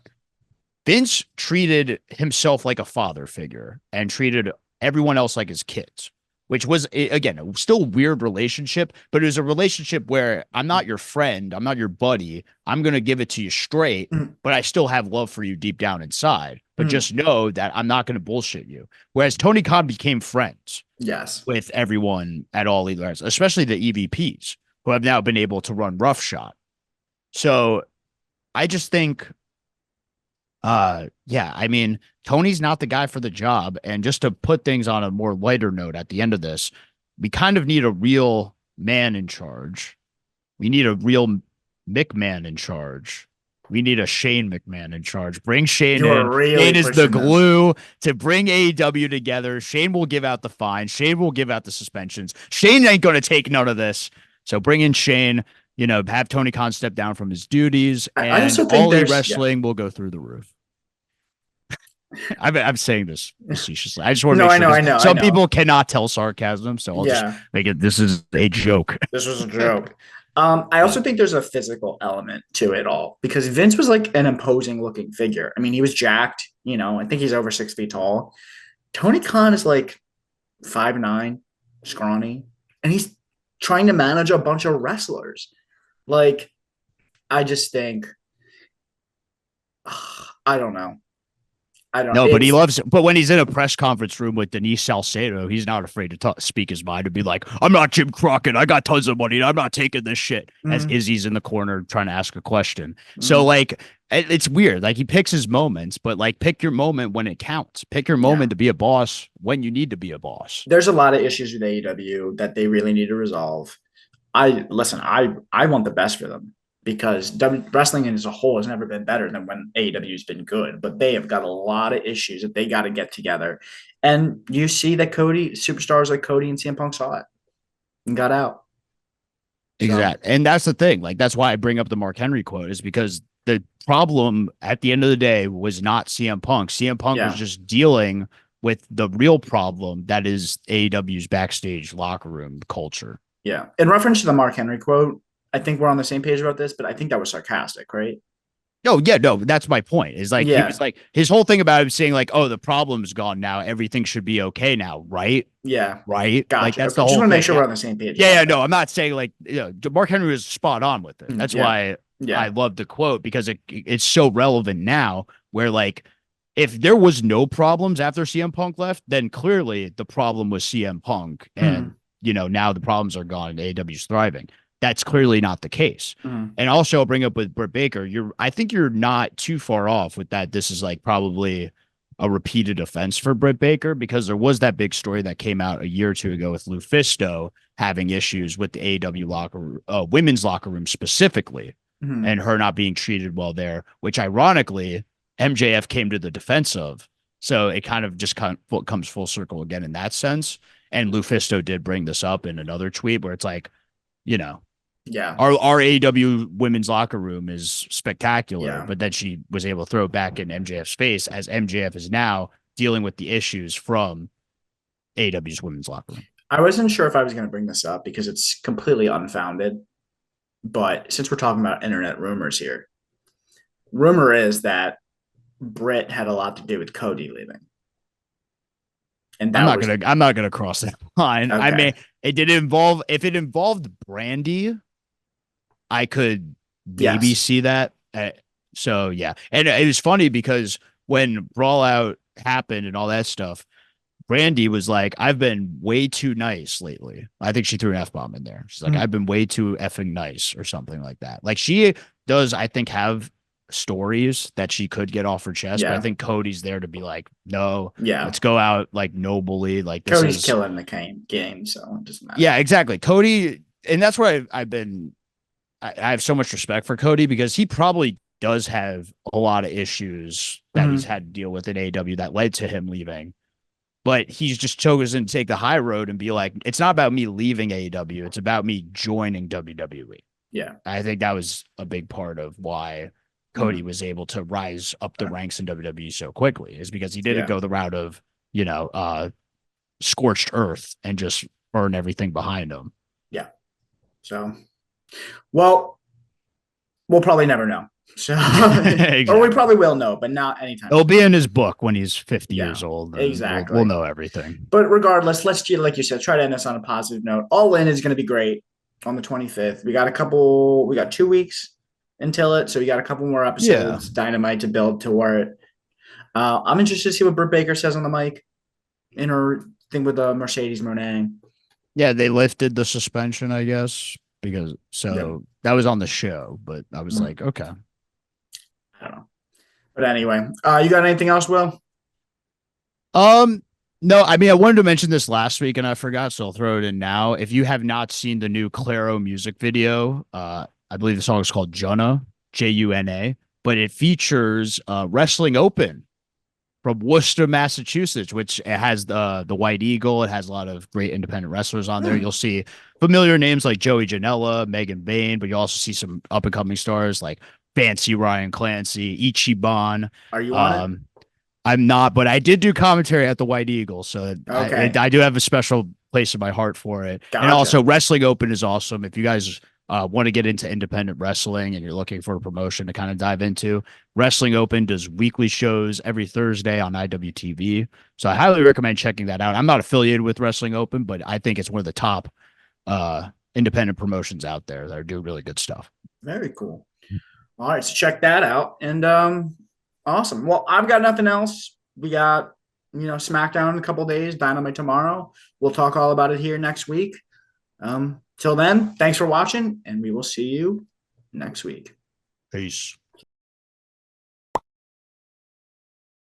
Vince treated himself like a father figure and treated everyone else like his kids, which was, again, a still weird relationship, but it was a relationship where I'm not your friend, I'm not your buddy, I'm going to give it to you straight, Mm. but I still have love for you deep down inside. But Mm. just know that I'm not going to bullshit you. Whereas Tony Khan became friends Yes. with everyone at all levels, especially the EVPs who have now been able to run roughshod. So I just think yeah, I mean, Tony's not the guy for the job. And just to put things on a more lighter note at the end of this, we kind of need a real man in charge. We need a real McMahon in charge. We need a Shane McMahon in charge. Bring Shane You are in. really Shane is the pushing this. glue to bring AEW together. Shane will give out the fines. Shane will give out the suspensions. Shane ain't going to take none of this. So bring in Shane, have Tony Khan step down from his duties, I and also think All Elite there's yeah. Wrestling will go through the roof. I'm saying this facetiously. I just want to No, make I sure know, I 'cause know, I some know. people cannot tell sarcasm, so I'll just Yeah. make it. This is a joke. This was a joke. I But also think there's a physical element to it all because Vince was like an imposing looking figure. I mean, he was jacked, I think he's over 6 feet tall. Tony Khan is like 5'9", scrawny, and he's trying to manage a bunch of wrestlers. Like, I just think, I don't know. I don't, no, but he it's, loves. But when he's in a press conference room with Denise Salcedo, he's not afraid to speak his mind and be like, "I'm not Jim Crockett. I got tons of money. I'm not taking this shit." As mm, Izzy's in the corner trying to ask a question. So mm, like, it's weird. Like he picks his moments, but like, pick your moment when it counts. Pick your yeah. moment to be a boss when you need to be a boss. There's a lot of issues with AEW that they really need to resolve. I want the best for them because wrestling as a whole has never been better than when AEW has been good. But they have got a lot of issues that they got to get together. And you see that superstars like Cody and CM Punk saw it and got out. So Exactly. And that's the thing. Like, that's why I bring up the Mark Henry quote, is because the problem at the end of the day was not CM Punk. CM Punk was yeah, just dealing with the real problem that is AEW's backstage locker room culture. yeah. In reference to the Mark Henry quote, I think we're on the same page about this, but I think that was sarcastic, right? No, yeah, no, that's my point. Is like he Yeah, was like his whole thing about him saying like, oh, the problem's gone now, everything should be okay now, right? yeah. Right? Like Gotcha. that's Okay. the Just whole want to make thing. sure we're on the same page Yeah, about yeah, no, that. I'm not saying like Mark Henry was spot on with it. That's Yeah, why I yeah, love the quote because it's so relevant now. Where like if there was no problems after CM Punk left, then clearly the problem was CM Punk, and mm, now the problems are gone and AEW's thriving. That's clearly not the case. mm, And also, I'll bring up with Britt Baker. I think you're not too far off with that. This is like probably a repeated offense for Britt Baker because there was that big story that came out a year or two ago with Lufisto having issues with the AEW locker room, women's locker room specifically, mm. and her not being treated well there, which ironically MJF came to the defense of. So it kind of just comes full circle again in that sense. And Lufisto did bring this up in another tweet where it's like, you know, Yeah, our AEW women's locker room is spectacular, yeah. but then she was able to throw it back in MJF's face as MJF is now dealing with the issues from AEW's women's locker room. I wasn't sure if I was going to bring this up because it's completely unfounded. But since we're talking about internet rumors here, rumor is that Britt had a lot to do with Cody leaving. And that was I'm not gonna cross that line. I mean, okay. it did involve if it involved Brandy, I could maybe Yes. see that. So yeah, and it was funny because when Brawl Out happened and all that stuff, Brandy was like, "I've been way too nice lately." I think she threw an F bomb in there. She's like, "I've Mm, been way too effing nice" or something like that. Like she does, I think, have stories that she could get off her chest, but I yeah. think Cody's there to be like, "No, Yeah. let's go out like nobly. Like this Cody's is killing the game, so it doesn't matter. yeah, exactly." Cody, and that's where I've been. I have so much respect for Cody because he probably does have a lot of issues that he's Mm, had to deal with in AEW that led to him leaving. but he's just chosen to take the high road and be like, it's not about me leaving AEW. It's about me joining WWE. Yeah. I think that was a big part of why Cody Mhm. was able to rise up the ranks in WWE so quickly, is because he didn't Yeah. go the route of, scorched earth and just burn everything behind him. Yeah. So, well, we'll probably never know. So, or we Exactly. probably will know, but not anytime It'll soon. be in his book when he's 50 Yeah, years old, and we'll exactly. know everything. But regardless, let's like you said, try to end this on a positive note. All In is going to be great on the 25th. We got 2 weeks until it, so we got a couple more Yeah. episodes, Dynamite to build toward it. I'm interested to see what Britt Baker says on the mic in her thing with the Mercedes Monet. Yeah, they lifted the suspension, I guess, because Yeah. so that was on the show, but I was Mm, like, okay. I don't know. But anyway, you got anything else, Will? Um, no, I mean, I wanted to mention this last week and I forgot, so I'll throw it in now. If you have not seen the new Claro music video, I believe the song is called Juna, Juna, but it features Wrestling Open from Worcester, Massachusetts, which it has the White Eagle. It has a lot of great independent wrestlers on there. Hmm. You'll see familiar names like Joey Janela, Megan Bain, but you also see some up and coming stars like Fancy Ryan Clancy, Ichiban. Are you on it? Um, I'm not, but I did do commentary at the White Eagle, so Okay. I do have a special place in my heart for it. And also, Gotcha. Wrestling Open is awesome. If you guys want to get into independent wrestling and you're looking for a promotion to kind of dive into, Wrestling Open does weekly shows every Thursday on IWTV. So I highly recommend checking that out. I'm not affiliated with Wrestling Open, but I think it's one of the top independent promotions out there that are doing really good stuff. Very cool. All right, so check that out. And awesome. Well, I've got nothing else. We got, SmackDown in a couple days, Dynamite tomorrow. We'll talk all about it here next week. Till then, thanks for watching, and we will see you next week. Peace.